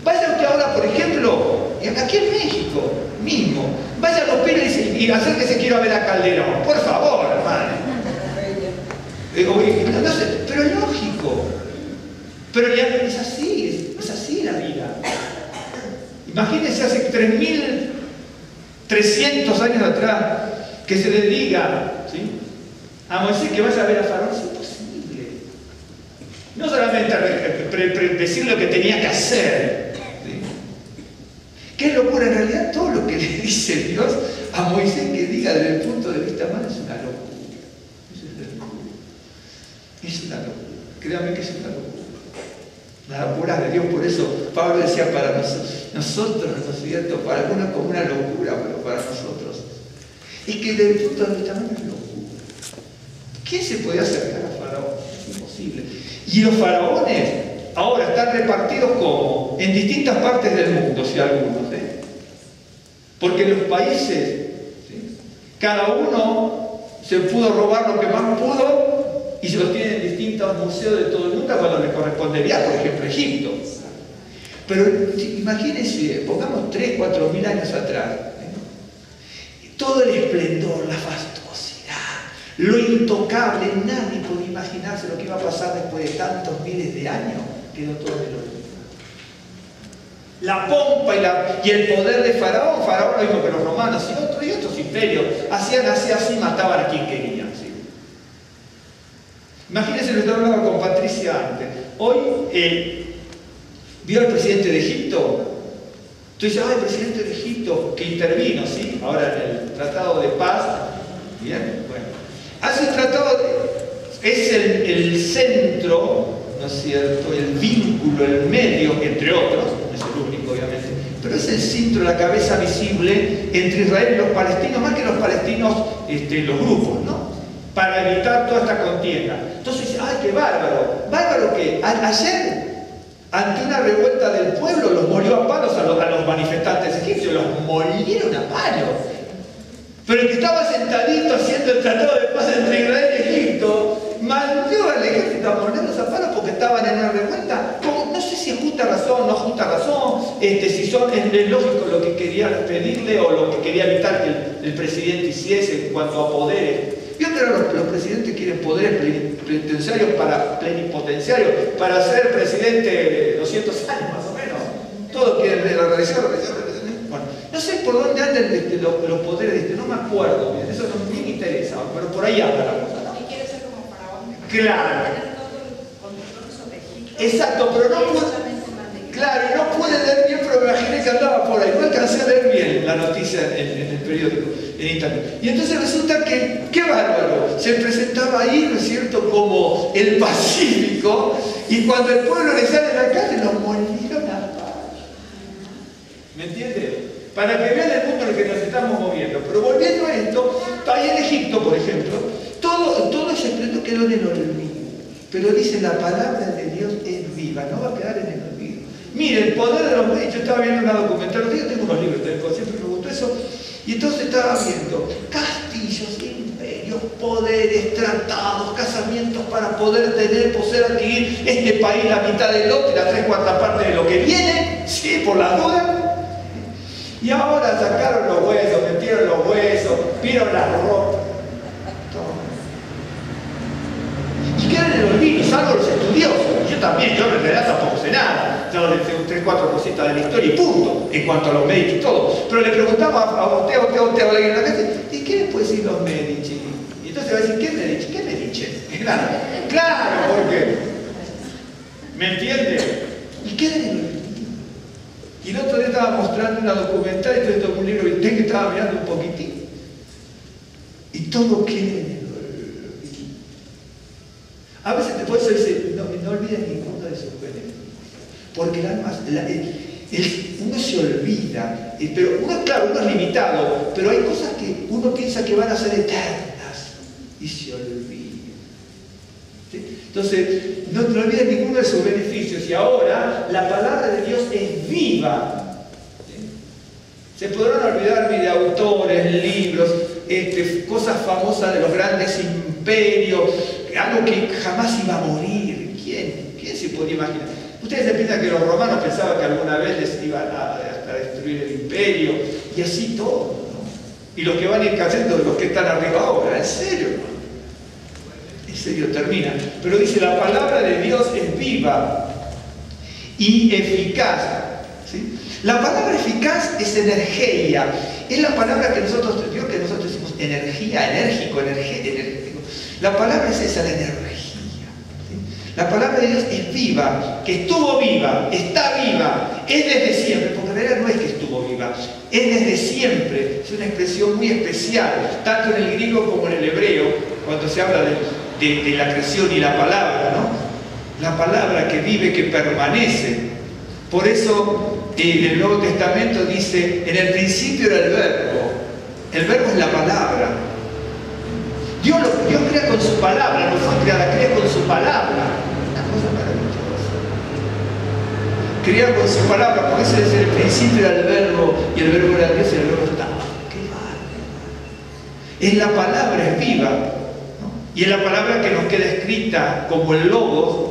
Vaya usted ahora, por ejemplo, aquí en México mismo, vaya a los Pires y acérquese, quiero ver a Calderón, por favor, hermano. No sé, pero es lógico. Pero ya es así la vida. Imagínense hace 3.300 años atrás que se le diga, ¿sí?, a Moisés que vaya a ver a Faraón. Es imposible. No solamente decir lo que tenía que hacer. ¿Sí? ¿Qué locura? En realidad todo lo que le dice Dios a Moisés que diga desde el punto de vista humano es una locura. Es una locura. Créanme que es una locura. La locura de Dios, por eso Pablo decía para nosotros, ¿no es cierto? Para algunos como una locura, pero para nosotros. Es que desde el punto de vista humano es locura. ¿Quién se podía acercar a Faraón? Es imposible. Y los faraones ahora están repartidos como en distintas partes del mundo, si algunos, ¿eh? Porque los países, ¿sí?, cada uno se pudo robar lo que más pudo y se los tiene en distintos museos de todo el mundo cuando le correspondería, por ejemplo, Egipto. Pero imagínense, pongamos 3.000 o 4.000 años atrás, todo el esplendor, la fastuosidad, lo intocable, nadie podía imaginarse lo que iba a pasar después de tantos miles de años, quedó todo en el olvido. La pompa y el poder de Faraón lo mismo que los romanos y otros imperios, hacían así, mataban a quien querían. ¿Sí? Imagínense lo que hablaba con Patricia antes. Hoy, ¿vio al presidente de Egipto? Entonces, el presidente de Egipto que intervino, ¿sí?, ahora en el Tratado de Paz. Bien, bueno. Hace un tratado, es el centro, ¿no es cierto?, el vínculo, el medio, entre otros, no es el único, obviamente, pero es el centro, la cabeza visible entre Israel y los palestinos, más que los palestinos, los grupos, ¿no?, para evitar toda esta contienda. Entonces dice, ¡ay, qué bárbaro! ¿Bárbaro qué? Ayer, ante una revuelta del pueblo, los molió a palos a los manifestantes egipcios, los molieron a palos. Pero el que estaba sentadito haciendo el tratado de paz entre Israel y Egipto, mandó al ejército a molerlos a palos porque estaban en una revuelta. No sé si es justa razón, no justa razón, si es lógico lo que quería pedirle o lo que quería evitar que el presidente hiciese en cuanto a poderes. Vio que los presidentes quieren poderes plenipotenciarios para ser presidente 200 años más o menos. Todos quieren realizar. Bueno, no sé por dónde andan los poderes, no me acuerdo bien, eso no me interesa, pero por ahí anda la cosa, ¿no? Y quiere ser como faraón. Claro. Tener todo el control sobre Egipto. Exacto, pero no puede. Claro, no pude leer bien, pero me imaginé que andaba por ahí. No alcancé a leer bien la noticia en el periódico, en internet. Y entonces resulta que, qué bárbaro, se presentaba ahí, ¿no es cierto?, como el Pacífico, y cuando el pueblo le sale a la calle, los molieron a palos. ¿Me entiendes? Para que vean el mundo en el que nos estamos moviendo. Pero volviendo a esto, ahí en Egipto, por ejemplo, todo ese esplendor quedó en el olvido. Pero dice, la palabra de Dios es viva, no va a quedar en el olvido. Mire, el poder de los medios. Yo estaba viendo una documental, yo tengo unos libros, siempre me gustó eso, y entonces estaba viendo castillos, imperios, poderes, tratados, casamientos para poder poseer, adquirir este país, la mitad del otro y la 3/4 parte de lo que viene, sí, por las dudas. Y ahora sacaron los huesos, metieron los huesos, vieron las ropas. Y quedan en el olvido, salvo los estudiosos. Yo también, yo en realidad tampoco sé nada. Yo le sé 3 o 4 cositas de la historia y punto, en cuanto a los Medici y todo. Pero le preguntaba a usted, a alguien en la casa, ¿y qué les puede decir los Medici? Y entonces va a decir, ¿qué Medici? ¿Qué Medici? Claro, porque, ¿me entiende? Y queda en el olvido. Y el otro día estaba mostrando una documental, entonces tomé un libro que estaba mirando un poquitín. Y todo queda en el olvido. A veces por eso dice, no olviden ninguno de sus beneficios. Porque el alma, uno se olvida, pero claro, uno es limitado, pero hay cosas que uno piensa que van a ser eternas y se olvida. ¿Sí? Entonces, no te olvides ninguno de sus beneficios, y ahora la palabra de Dios es viva. ¿Sí? Se podrán olvidar de autores, libros, cosas famosas de los grandes imperios, algo que jamás iba a morir. ¿Quién se podía imaginar? Ustedes se piensan que los romanos pensaban que alguna vez les iban a destruir el imperio, y así todo, ¿no? Y los que van a ir cayendo de los que están arriba ahora, en serio, ¿no? En serio, termina. Pero dice, la palabra de Dios es viva y eficaz. ¿Sí? La palabra eficaz es energía. Es la palabra que nosotros decimos energía, enérgico, energético. La palabra es esa, la energía. La palabra de Dios es viva, que estuvo viva, está viva, es desde siempre, porque en realidad no es que estuvo viva, es desde siempre. Es una expresión muy especial, tanto en el griego como en el hebreo, cuando se habla de la creación y la palabra, ¿no? La palabra que vive, que permanece. Por eso en el Nuevo Testamento dice, en el principio era el verbo es la palabra. Dios crea con su palabra, no fue creada, crea con su palabra. Una cosa maravillosa. Crea con su palabra, por eso desde el principio era el verbo, y el verbo era Dios y el verbo estaba. ¡Qué bárbaro! Es la palabra, es viva, ¿no? Y es la palabra que nos queda escrita como el logos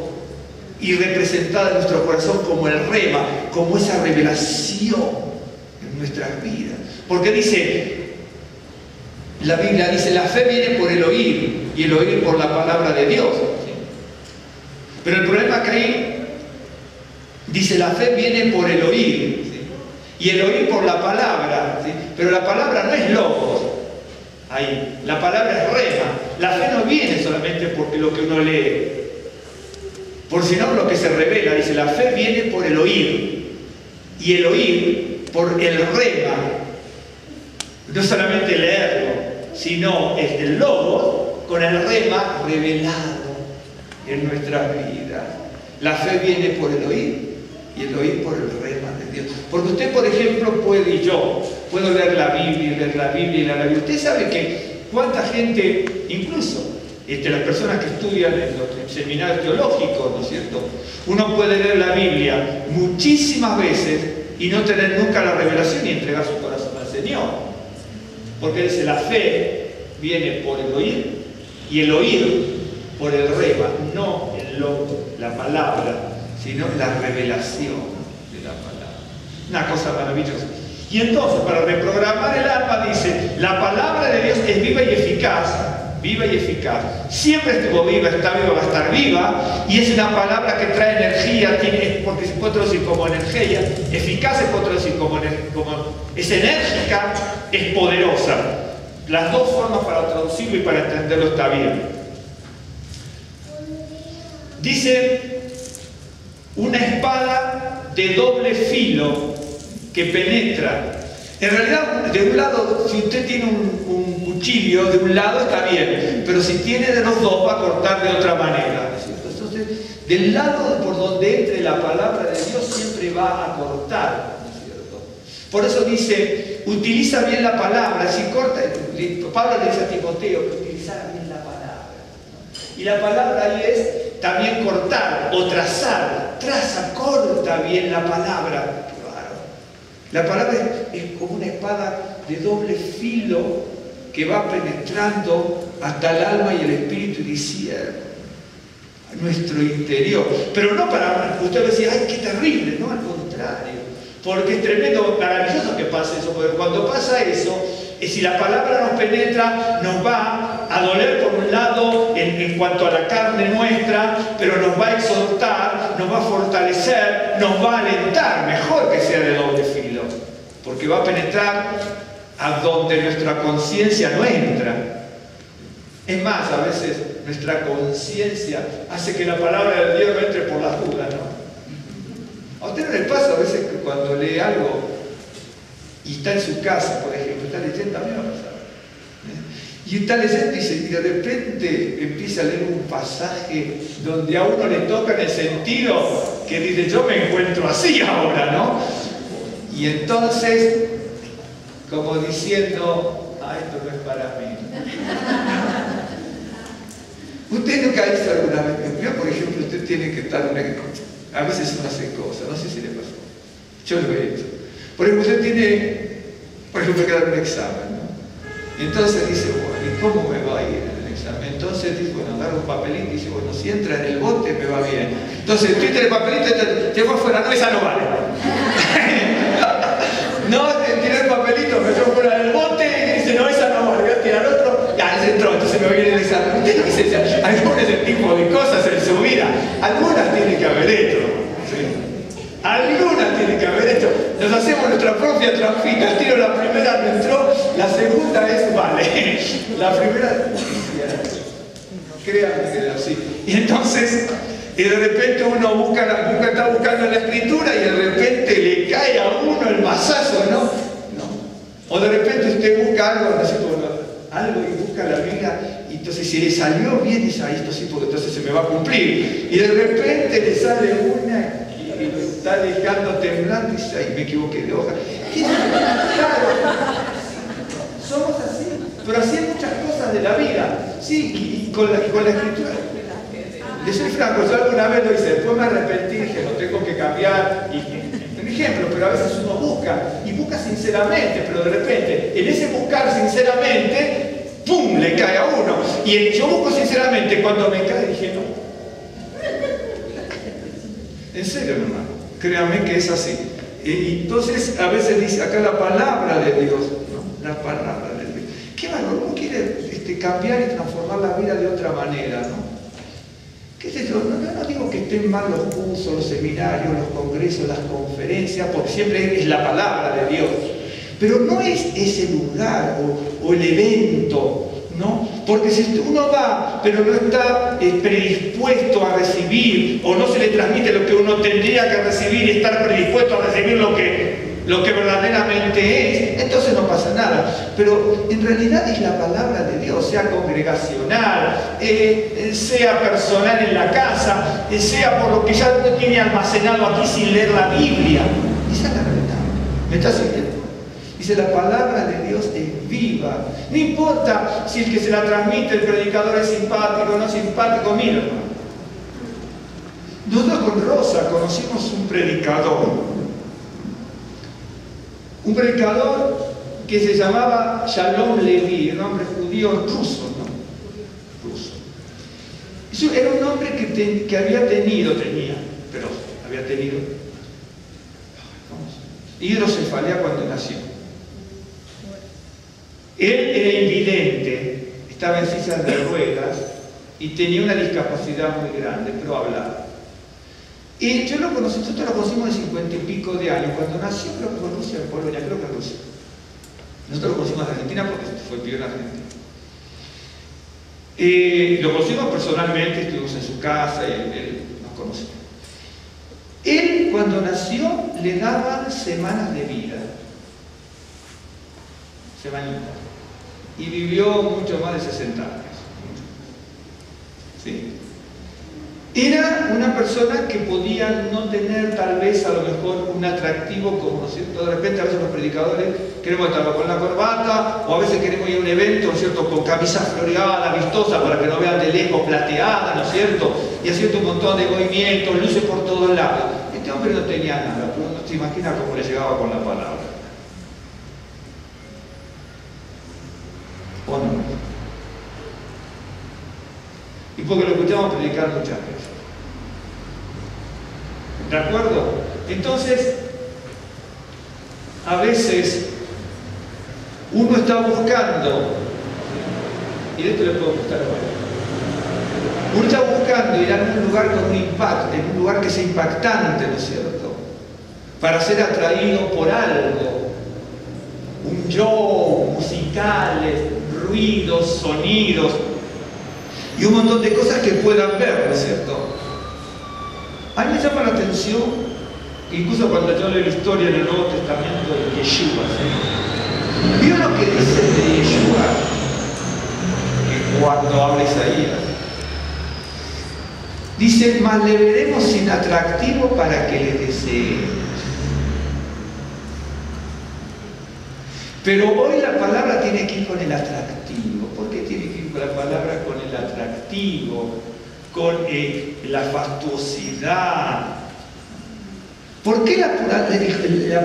y representada en nuestro corazón como el rema, como esa revelación en nuestras vidas. Porque dice, la Biblia dice, la fe viene por el oír, y el oír por la palabra de Dios. ¿Sí? Pero el problema es que ahí dice, la fe viene por el oír, ¿sí? Y el oír por la palabra, ¿sí? Pero la palabra no es logos, ahí, la palabra es rema. La fe no viene solamente porque lo que uno lee, por sino lo que se revela. Dice, la fe viene por el oír, y el oír por el rema. No solamente leerlo, sino el logos con el rema revelado en nuestras vidas. La fe viene por el oír y el oír por el rema de Dios. Porque usted, por ejemplo, puede, y yo, puedo leer la Biblia y leer la Biblia y leer la Biblia. Usted sabe que cuánta gente, incluso las personas que estudian en los seminarios teológicos, ¿no es cierto? Uno puede leer la Biblia muchísimas veces y no tener nunca la revelación y entregar su corazón al Señor. Porque dice, la fe viene por el oír y el oír por el rema, no el logo, la palabra, sino la revelación de la palabra. Una cosa maravillosa. Y entonces, para reprogramar el alma, dice, la palabra de Dios es viva y eficaz. Viva y eficaz. Siempre estuvo viva, está viva, va a estar viva, y es una palabra que trae energía, porque se puede traducir como energía, eficaz se puede traducir como es enérgica, es poderosa. Las dos formas para traducirlo y para entenderlo está bien. Dice, una espada de doble filo que penetra. En realidad, de un lado, si usted tiene un cuchillo, de un lado está bien, pero si tiene de los dos va a cortar de otra manera. Entonces, del lado por donde entre la palabra de Dios siempre va a cortar, ¿no es cierto? Por eso dice, utiliza bien la palabra. Si corta, Pablo le dice a Timoteo que utilizara bien la palabra, ¿no? Y la palabra ahí es también cortar o trazar. Traza, corta bien la palabra. La palabra es como una espada de doble filo que va penetrando hasta el alma y el espíritu y dice a nuestro interior. Pero no para usted va a decir, ¡ay, qué terrible! No, al contrario. Porque es tremendo, maravilloso que pase eso. Porque cuando pasa eso, si la palabra nos penetra, nos va a doler por un lado en cuanto a la carne nuestra, pero nos va a exhortar, nos va a fortalecer, nos va a alentar, mejor que sea de doble filo, porque va a penetrar a donde nuestra conciencia no entra. Es más, a veces nuestra conciencia hace que la palabra de Dios no entre por las dudas, ¿no? A usted no le pasa a veces que cuando lee algo y está en su casa, por ejemplo, está leyendo, a mí me ha pasado, y está leyendo y de repente empieza a leer un pasaje donde a uno le toca en el sentido que dice, yo me encuentro así ahora, ¿no? Y entonces, como diciendo, ah, esto no es para mí. Usted nunca hizo alguna vez, yo por ejemplo, usted tiene que estar, a veces uno hace cosas, no sé si le pasó, yo lo he hecho. Por ejemplo, usted tiene, por ejemplo, que dar un examen, ¿no? Y entonces dice, bueno, ¿y cómo me va a ir en el examen? Entonces dice, bueno, agarra un papelito y dice, bueno, si entra en el bote me va bien. Entonces, tú el papelito y te fue afuera, no, esa no vale. No, tiré el papelito, me fue fuera del bote y dice, no, esa no vale, voy a tirar otro. Ya, ese entró, entonces me va bien el examen. Usted dice, algunas de ese tipo de cosas en su vida, algunas tiene que haber hecho. ¿Sí? Algunas tiene que haber hecho. Nos hacemos nuestra propia trampita. El tiro, la primera no entró, la segunda es vale. La primera, créanme que es así. Y entonces, y de repente uno está buscando la escritura y de repente le cae a uno el mazazo, ¿no? O de repente usted busca algo, no sé cómo, algo y busca la Biblia, y entonces si le salió bien, dice, esto sí, porque entonces se me va a cumplir. Y de repente le sale una y lo está dejando temblando y dice, ay, me equivoqué de hoja. Claro, somos así, pero así hay muchas cosas de la vida, sí, y con la escritura. Les soy franco, yo alguna vez lo hice, después me arrepentí y dije, lo tengo que cambiar. Un ejemplo, pero a veces uno busca, y busca sinceramente, pero de repente, en ese buscar sinceramente, ¡pum!, le cae a uno. Y yo busco sinceramente, cuando me cae, dije, no. En serio, hermano, créanme que es así. Y entonces, a veces dice acá la palabra de Dios, ¿no? La palabra de Dios. ¿Qué valor? Uno quiere cambiar y transformar la vida de otra manera, ¿no? ¿Qué es eso? No digo que estén mal los cursos, los seminarios, los congresos, las conferencias, porque siempre es la palabra de Dios. Pero no es ese lugar o el evento, ¿no? Porque si uno va, pero no está predispuesto a recibir, o no se le transmite lo que uno tendría que recibir y estar predispuesto a recibir lo que verdaderamente es, entonces no pasa nada. Pero en realidad es la palabra de Dios, sea congregacional, sea personal en la casa, sea por lo que ya uno tiene almacenado aquí sin leer la Biblia. Esa es la verdad. ¿Me está siguiendo? Dice, la palabra de Dios es viva. No importa si el que se la transmite, el predicador, es simpático o no simpático. Mira, hermano. Nosotros con Rosa conocimos un predicador que se llamaba Shalom Levi, un hombre judío ruso, ¿no? Ruso. Eso era un hombre que había tenido hidrocefalia cuando nació. Él era invidente, estaba en sillas de ruedas y tenía una discapacidad muy grande, pero hablaba. Y nosotros lo conocimos de 50 y pico de años. Cuando nació, creo que fue en Rusia, en Polonia, creo que en Rusia. Nosotros lo conocimos en Argentina porque fue el en Argentina. Lo conocimos personalmente, estuvimos en su casa y él nos conoció. Él, cuando nació, le daban semanas de vida. Semanitas. Y vivió mucho más de 60 años. ¿Sí? Era una persona que podía no tener tal vez a lo mejor un atractivo como, ¿no es cierto? De repente a veces los predicadores queremos estar con la corbata o a veces queremos ir a un evento, ¿no es cierto? Con camisa floreada, vistosa para que no vean de lejos, plateada, ¿no es cierto? Y haciendo un montón de movimientos, luces por todos lados. Este hombre no tenía nada, pero uno se imagina cómo le llegaba con la palabra. ¿O no? Y porque lo escuchamos predicar muchas veces. ¿De acuerdo? Entonces, a veces uno está buscando, y de esto le puedo gustar ahora, uno está buscando ir a un lugar con un impacto, en un lugar que sea impactante, ¿no es cierto? Para ser atraído por algo, un show, musicales, ruidos, sonidos, y un montón de cosas que puedan ver, ¿no es cierto? A mí me llama la atención, incluso cuando yo leo la historia en el Nuevo Testamento de Yeshua, ¿sí? ¿Vio lo que dice de Yeshua? Que cuando habla Isaías, dice, mas le veremos sin atractivo para que le desee. ¿Sí? ¿Vio lo que dice? Dice, mas le veremos sin atractivo para que le desee. ¿Sí? ¿Vio lo que dice? Dice, mas le veremos sin atractivo para que le desee. ¿Sí? ¿Vio lo que dice? Dice, mas le veremos sin atractivo para que le desee. ¿Sí? ¿Vio lo que dice? Dice, mas le veremos sin atractivo para que le desee. Pero hoy la palabra tiene que ir con el atractivo. ¿Por qué tiene que ir con la palabra con el atractivo? Con la fastuosidad. ¿Por qué la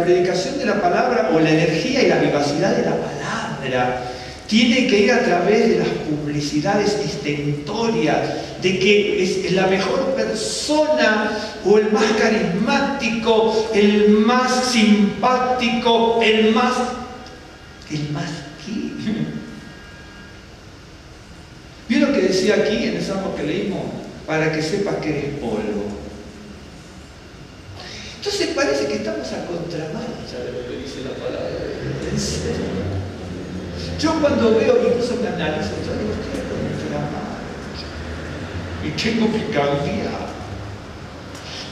predicación de la palabra o la energía y la vivacidad de la palabra tiene que ir a través de las publicidades estentorias, de que es la mejor persona o el más carismático, el más simpático, el más qué? ¿Vieron lo que decía aquí en el Salmo que leímos? Para que sepas que eres polvo. Entonces parece que estamos a contramarcha de lo que dice la palabra. ¿En serio? Yo cuando veo, incluso me analizo, yo digo, estoy a contramarcha. Y tengo que cambiar.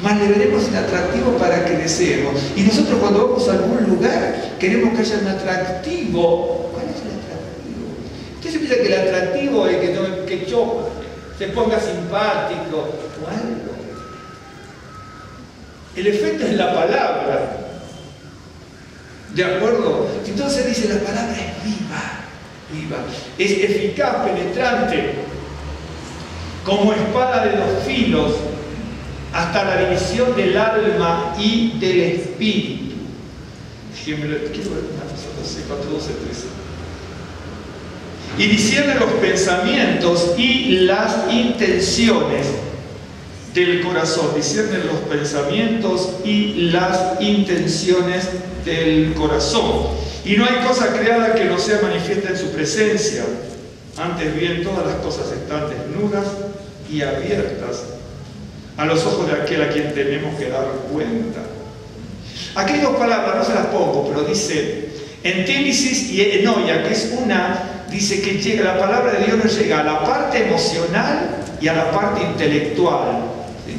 Más le veremos un atractivo para que deseemos. Y nosotros cuando vamos a algún lugar, queremos que haya un atractivo. ¿Cuál es el atractivo? Usted se piensa que el atractivo es que yo se ponga simpático o algo. El efecto es la palabra. ¿De acuerdo? Entonces dice, la palabra es viva. Es eficaz, penetrante, como espada de dos filos, hasta la división del alma y del espíritu. Quiero ver una cosa, 4, 12, 13. Y discierne los pensamientos y las intenciones del corazón. Discierne los pensamientos y las intenciones del corazón. Y no hay cosa creada que no sea manifiesta en su presencia. Antes bien, todas las cosas están desnudas y abiertas a los ojos de aquel a quien tenemos que dar cuenta. Aquí hay dos palabras, no se las pongo, pero dice entémesis y enoia, que es dice que llega, la palabra de Dios nos llega a la parte emocional y a la parte intelectual, ¿sí?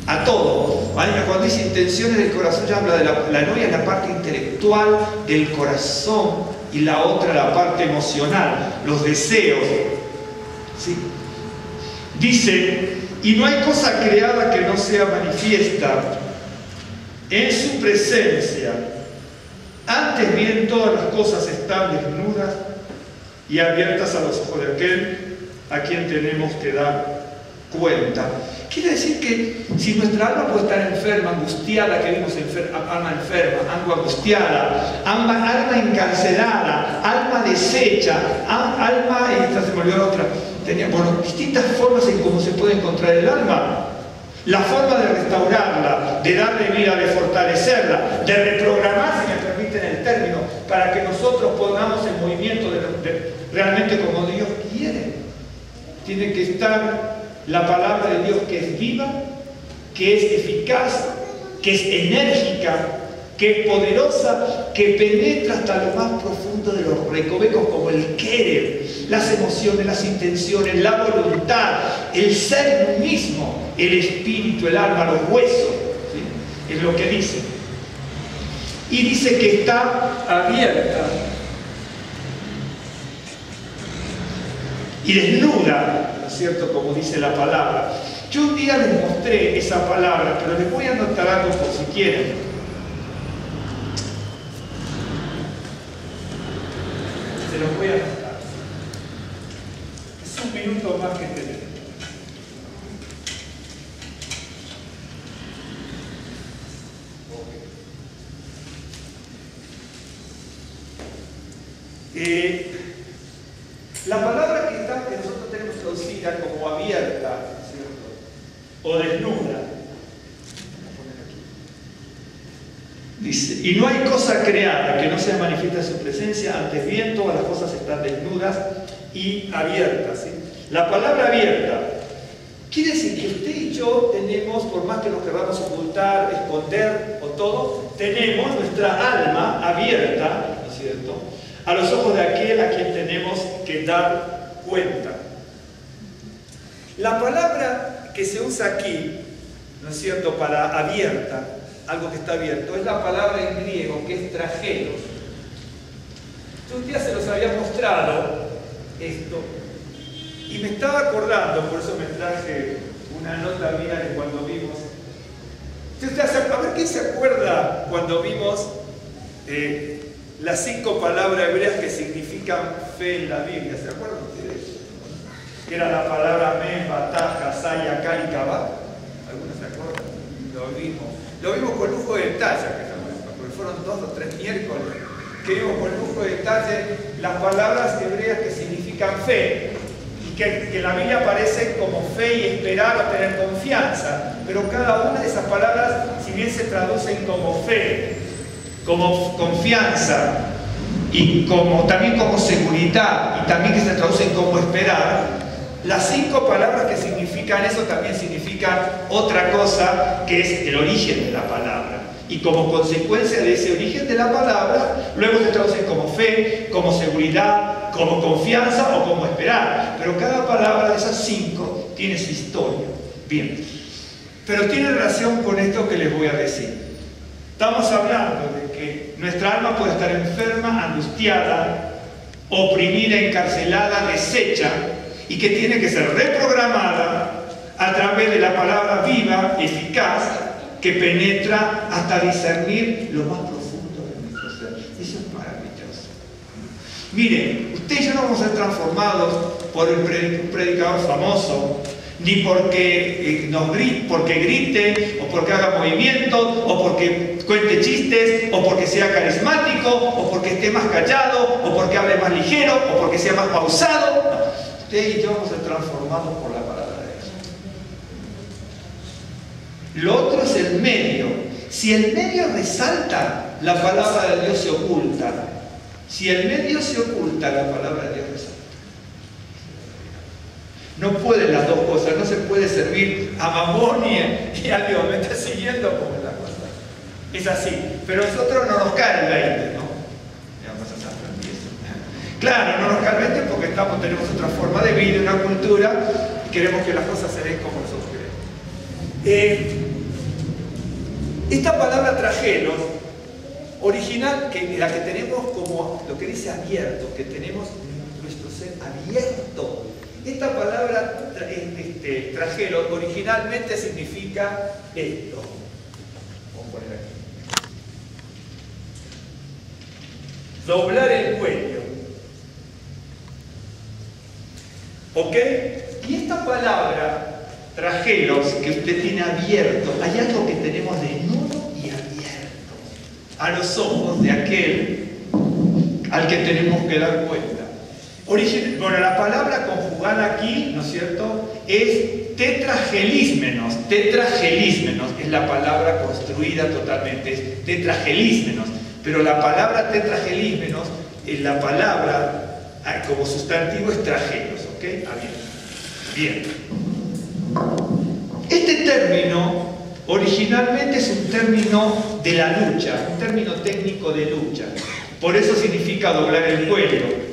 A todo. Cuando dice intenciones del corazón, ya habla de la enoia, es la parte intelectual del corazón, y la otra la parte emocional, los deseos, ¿sí? Dice, y no hay cosa creada que no sea manifiesta en su presencia. Antes bien, todas las cosas están desnudas y abiertas a los ojos de aquel a quien tenemos que dar cuenta. Quiere decir que si nuestra alma puede estar enferma, angustiada, que vimos alma enferma, alma angustiada, alma encarcelada, alma deshecha, alma, esta se me olvidó la otra, distintas formas en cómo se puede encontrar el alma. La forma de restaurarla, de darle vida, de fortalecerla, de reprogramar, si me permiten el término, para que nosotros pongamos en movimiento realmente como Dios quiere. Tiene que estar la palabra de Dios, que es viva, que es eficaz, que es enérgica, que es poderosa, que penetra hasta lo más profundo de los recovecos, como el querer, las emociones, las intenciones, la voluntad, el ser mismo, el espíritu, el alma, los huesos, ¿sí? Es lo que dice. Y dice que está abierta y desnuda, ¿no es cierto?, como dice la palabra. Yo un día les mostré esa palabra, pero les voy a anotar algo por si quieren. Se los voy a anotar. Es un minuto más que tenemos. La palabra que nosotros tenemos traducida como abierta, ¿cierto?, o desnuda, dice, y no hay cosa creada que no sea manifiesta en su presencia, antes bien todas las cosas están desnudas y abiertas, ¿sí? La palabra abierta quiere decir que usted y yo tenemos, por más que nos queramos ocultar, esconder o todo, tenemos nuestra alma abierta, ¿no es cierto?, a los ojos de aquel a quien tenemos que dar cuenta. La palabra que se usa aquí, ¿no es cierto?, para abierta, algo que está abierto, es la palabra en griego que es trajeros. Yo un día se los había mostrado esto y me estaba acordando, por eso me traje una nota mía de cuando vimos. A ver, ¿quién se acuerda cuando vimos las 5 palabras hebreas que significan fe en la Biblia. ¿Se acuerdan ustedes? Que era la palabra men, batá, hasá, yakal y kabá. ¿Algunos se acuerdan? Lo vimos con lujo de detalle, porque fueron 2 o 3 miércoles que vimos con lujo de detalle las palabras hebreas que significan fe. Que en la Biblia aparecen como fe y esperar o tener confianza, pero cada una de esas palabras, si bien se traducen como fe, como confianza y también como seguridad, y también que se traducen como esperar, las 5 palabras que significan eso también significan otra cosa, que es el origen de la palabra. Y como consecuencia de ese origen de la palabra, luego se traducen como fe, como seguridad, como confianza o como esperar. Pero cada palabra de esas 5 tiene su historia. Bien. Pero tiene relación con esto que les voy a decir. Estamos hablando de que nuestra alma puede estar enferma, angustiada, oprimida, encarcelada, deshecha, y que tiene que ser reprogramada a través de la palabra viva, eficaz, que penetra hasta discernir lo más profundo de nuestro ser. Eso es maravilloso. Miren, usted y yo no vamos a ser transformados por un predicador famoso, ni porque porque grite, o porque haga movimientos, o porque cuente chistes, o porque sea carismático, o porque esté más callado, o porque hable más ligero, o porque sea más pausado. No. Usted y yo vamos a ser transformados por la palabra de Dios. Lo otro es el medio. Si el medio resalta, la palabra de Dios se oculta. Si el medio se oculta, la palabra de Dios resalta. No pueden las dos cosas, no se puede servir a Mamón y a Dios. ¿Me está siguiendo cómo es la cosa? Es así. Pero a nosotros no nos cae el 20, ¿no? Ya vamos a hacer eso. Claro, no nos cae el 20 porque tenemos otra forma de vida, una cultura, y queremos que las cosas se den como nosotros queremos. Esta palabra trajeron, original, la que tenemos como lo que dice abierto, que tenemos nuestro ser abierto. Esta palabra trajeron originalmente significa esto. Vamos a poner aquí. Doblar el cuello. ¿Ok? Y esta palabra trajeron, que usted tiene abierto, hay algo que tenemos desnudo y abierto a los ojos de aquel al que tenemos que dar cuenta. Bueno, la palabra conjugada aquí, ¿no es cierto?, es tetragelísmenos. Tetragelísmenos es la palabra construida totalmente, es tetragelísmenos. Pero la palabra tetragelísmenos, la palabra como sustantivo es trajeros, ¿ok? Bien. Este término originalmente es un término de la lucha, un término técnico de lucha. Por eso significa doblar el cuello.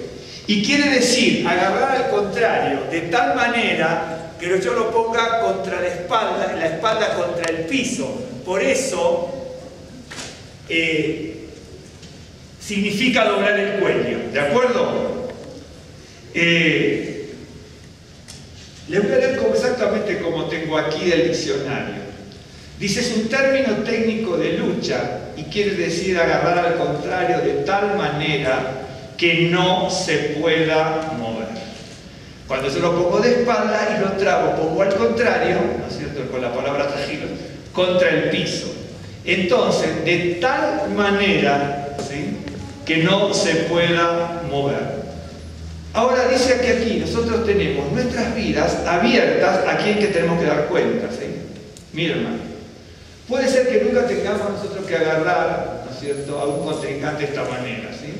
Y quiere decir agarrar al contrario, de tal manera que yo lo ponga contra la espalda contra el piso. Por eso significa doblar el cuello, ¿de acuerdo? Le voy a leer exactamente como tengo aquí del diccionario. Dice, es un término técnico de lucha y quiere decir agarrar al contrario de tal manera que no se pueda mover. Cuando yo lo pongo de espalda y lo trago, pongo al contrario, ¿no es cierto?, con la palabra trajido, contra el piso. Entonces, de tal manera, ¿sí?, que no se pueda mover. Ahora dice que aquí nosotros tenemos nuestras vidas abiertas a quien que tenemos que dar cuenta, ¿sí? Mira, hermano, puede ser que nunca tengamos nosotros que agarrar, ¿no es cierto?, a un contrincante de esta manera, ¿sí?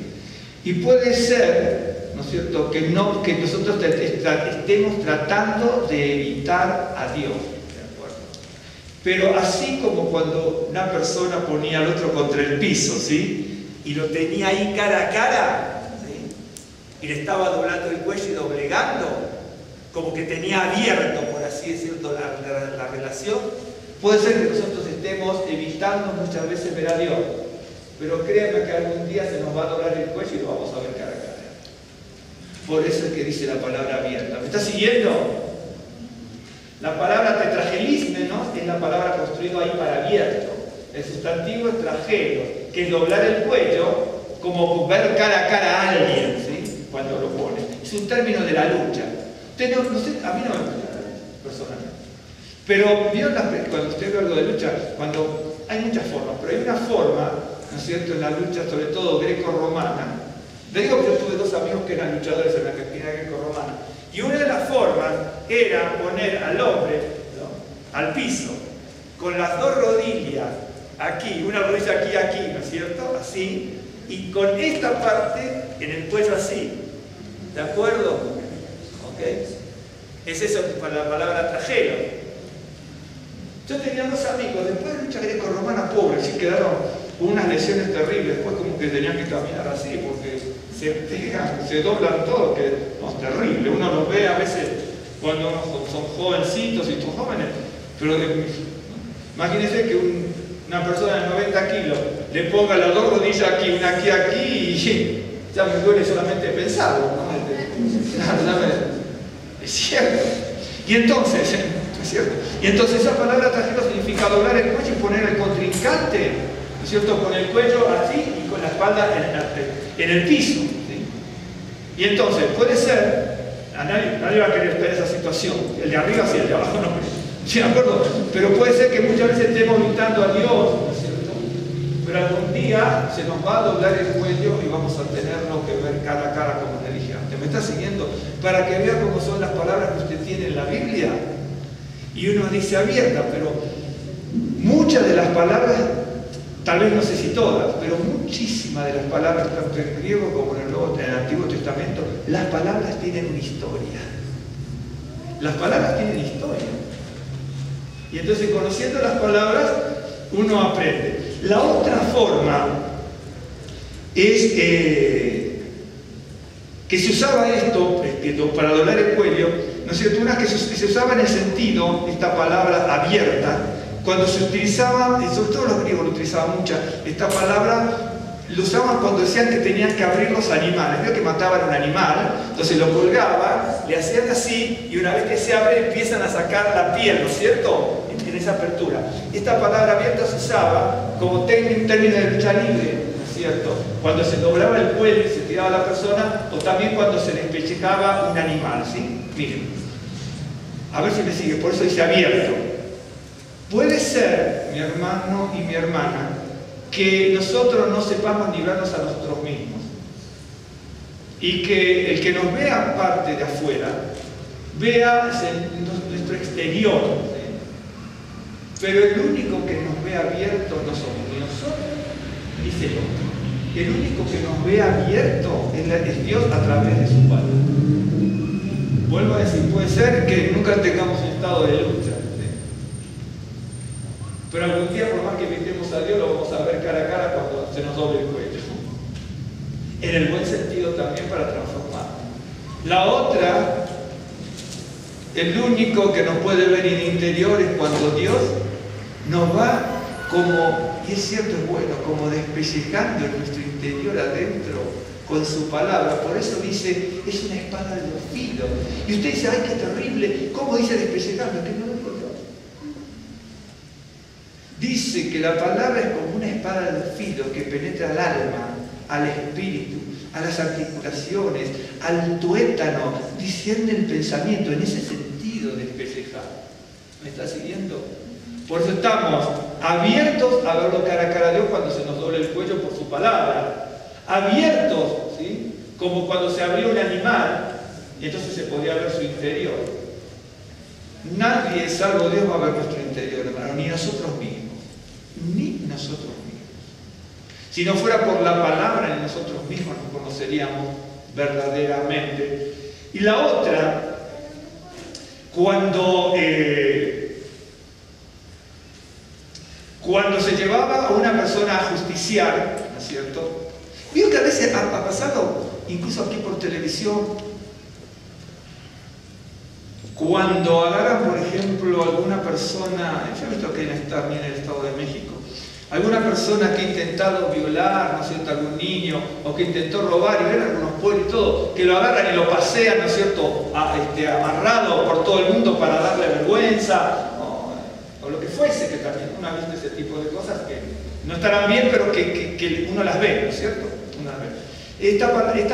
Y puede ser, ¿no es cierto?, que nosotros estemos tratando de evitar a Dios, ¿de acuerdo? Pero así como cuando una persona ponía al otro contra el piso, ¿sí?, y lo tenía ahí cara a cara, ¿sí?, y le estaba doblando el cuello y doblegando, como que tenía abierto, por así decirlo, la relación, puede ser que nosotros estemos evitando muchas veces ver a Dios. Pero créanme que algún día se nos va a doblar el cuello y lo vamos a ver cara a cara. Por eso es que dice la palabra abierta. ¿Me está siguiendo? La palabra tetragelísmenos es la palabra construida ahí para abierto. El sustantivo es trajero, que es doblar el cuello como ver cara a cara a alguien, ¿sí? Cuando lo pone. Es un término de la lucha. Usted no sé, a mí no me gusta personalmente. Pero ¿vieron cuando usted ve algo de lucha? Cuando hay muchas formas, pero hay una forma, ¿no es cierto?, en la lucha, sobre todo greco-romana. Le digo que yo tuve dos amigos que eran luchadores en la Argentina greco-romana. Y una de las formas era poner al hombre, ¿no?, al piso, con las dos rodillas aquí, una rodilla aquí, ¿no es cierto?, así, y con esta parte en el cuello así. ¿De acuerdo? ¿Ok? Es eso para la palabra tragero. Yo tenía dos amigos, después de lucha greco-romana, pobres, y quedaron con unas lesiones terribles, después como que tenían que caminar así, porque se pegan, se doblan todo, que no, es terrible. Uno los ve a veces cuando son jovencitos y son jóvenes, pero imagínense que una persona de 90 kilos le ponga las dos rodillas aquí, una aquí, y ya me duele solamente pensarlo, ¿no? Es cierto. Y entonces, ¿es cierto? Y entonces esa palabra tragero significa doblar el cuello y poner al contrincante, ¿no es cierto?, con el cuello así y con la espalda en el piso, ¿sí? Y entonces puede ser, nadie va a querer estar en esa situación, el de arriba sí, el de abajo no, ¿sí? ¿De acuerdo? Pero puede ser que muchas veces estemos gritando a Dios, ¿no es cierto?, pero algún día se nos va a doblar el cuello y vamos a tenerlo que ver cara a cara, como le dije antes. ¿Me está siguiendo? Para que vea cómo son las palabras que usted tiene en la Biblia. Y uno dice abierta, pero muchas de las palabras, tal vez no sé si todas, pero muchísimas de las palabras, tanto en griego como en el Antiguo Testamento, las palabras tienen una historia. Las palabras tienen historia. Y entonces, conociendo las palabras, uno aprende. La otra forma es que se usaba esto para doblar el cuello, ¿no es cierto? Una que se usaba en el sentido, esta palabra abierta, cuando se utilizaba, y sobre todo los griegos lo utilizaban mucho, esta palabra lo usaban cuando decían que tenían que abrir los animales. Veo que mataban un animal, entonces lo colgaban, le hacían así, y una vez que se abre empiezan a sacar la piel, ¿no es cierto?, en esa apertura. Esta palabra abierta se usaba como término de lucha libre, ¿no es cierto?, cuando se doblaba el cuello y se tiraba a la persona, o también cuando se despellejaba un animal, ¿sí? Miren, a ver si me sigue, por eso dice abierto. Puede ser, mi hermano y mi hermana, que nosotros no sepamos librarnos a nosotros mismos y que el que nos vea parte de afuera vea nuestro exterior, ¿sí? Pero el único que nos ve abierto no somos ni nosotros ni el otro. El único que nos ve abierto es Dios a través de su palabra. Vuelvo a decir, puede ser que nunca tengamos un estado de lucha, ¿sí? Pero algún día, por más que invitemos a Dios, lo vamos a ver cara a cara cuando se nos doble el cuello. En el buen sentido también, para transformar. La otra, el único que nos puede ver en el interior es cuando Dios nos va como, y es cierto, es bueno, como despellejando en nuestro interior adentro con su palabra. Por eso dice, es una espada de dos filos. Y usted dice, ay, qué terrible. ¿Cómo dice despellejando? Que no lo digo yo. Dice que la palabra es como una espada de dos filos que penetra al alma, al espíritu, a las articulaciones, al tuétano, discierne el pensamiento, en ese sentido despellejar. ¿Me está siguiendo? Por eso estamos abiertos a verlo cara a cara a Dios cuando se nos doble el cuello por su palabra. Abiertos, ¿sí?, como cuando se abrió un animal y entonces se podía ver su interior. Nadie, salvo Dios, va a ver nuestro interior, hermano, ni nosotros mismos. Ni nosotros mismos. Si no fuera por la palabra, ni nosotros mismos nos conoceríamos verdaderamente. Y la otra, cuando se llevaba a una persona a justiciar, ¿no es cierto? Veo que a veces ha pasado, incluso aquí por televisión, cuando agarran, por ejemplo, alguna persona, yo he visto que también en el Estado de México, alguna persona que ha intentado violar, ¿no es cierto?, a algún niño, o que intentó robar, y ven algunos pueblos y todo, que lo agarran y lo pasean, ¿no es cierto?, amarrado por todo el mundo para darle vergüenza, o lo que fuese, que también uno ha visto ese tipo de cosas que no estarán bien, pero que uno las ve, ¿no es cierto? Uno las Esta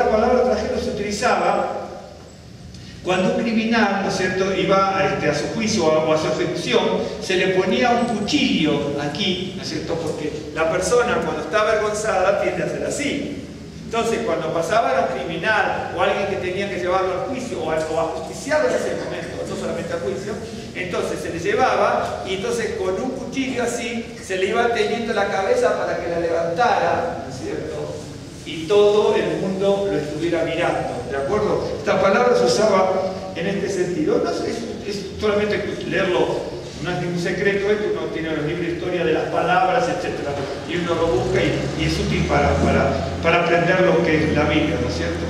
palabra flagelo se utilizaba cuando un criminal, ¿no es cierto?, iba a su juicio o a su ejecución, se le ponía un cuchillo aquí, ¿no es cierto?, porque la persona cuando está avergonzada tiende a hacer así. Entonces, cuando pasaba un criminal o alguien que tenía que llevarlo al juicio o a justiciarlo en ese momento, no solamente al juicio, entonces se le llevaba y entonces con un cuchillo así se le iba teniendo la cabeza para que la levantara, ¿no es cierto?, y todo el mundo lo estuviera mirando, ¿de acuerdo? Esta palabra se usaba en este sentido. No es solamente leerlo, no es ningún secreto esto, uno tiene los libros de historia de las palabras, etc. Y uno lo busca y es útil para aprender lo que es la Biblia, ¿no es cierto?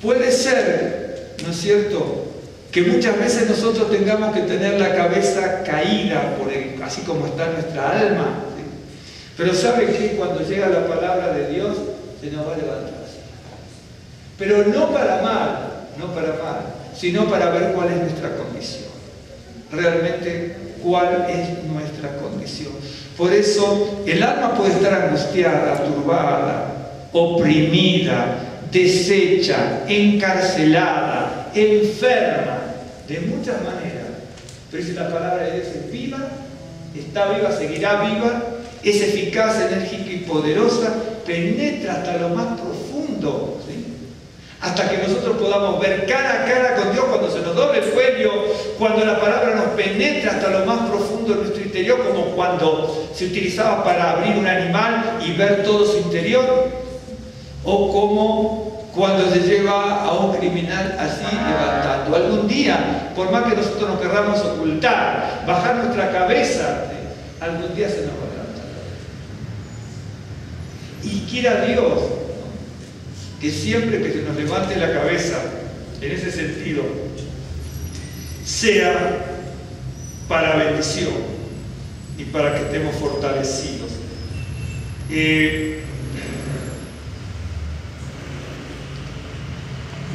Puede ser, ¿no es cierto?, que muchas veces nosotros tengamos que tener la cabeza caída, así como está nuestra alma. ¿Sí? Pero ¿sabe qué? Cuando llega la palabra de Dios, se nos va a levantar así. Pero no para mal, sino para ver cuál es nuestra condición. Realmente, cuál es nuestra condición. Por eso, el alma puede estar angustiada, turbada, oprimida, deshecha, encarcelada, enferma, de muchas maneras. Pero si la palabra de Dios es viva, está viva, seguirá viva, es eficaz, enérgica y poderosa, penetra hasta lo más profundo, ¿sí?, hasta que nosotros podamos ver cara a cara con Dios cuando se nos doble el cuello, cuando la palabra nos penetra hasta lo más profundo de nuestro interior, como cuando se utilizaba para abrir un animal y ver todo su interior, o como cuando se lleva a un criminal así levantando. Algún día, por más que nosotros nos querramos ocultar, bajar nuestra cabeza, ¿sí?, algún día se nos va a levantar. Y quiera Dios, ¿no?, que siempre que se nos levante la cabeza, en ese sentido, sea para bendición y para que estemos fortalecidos. Le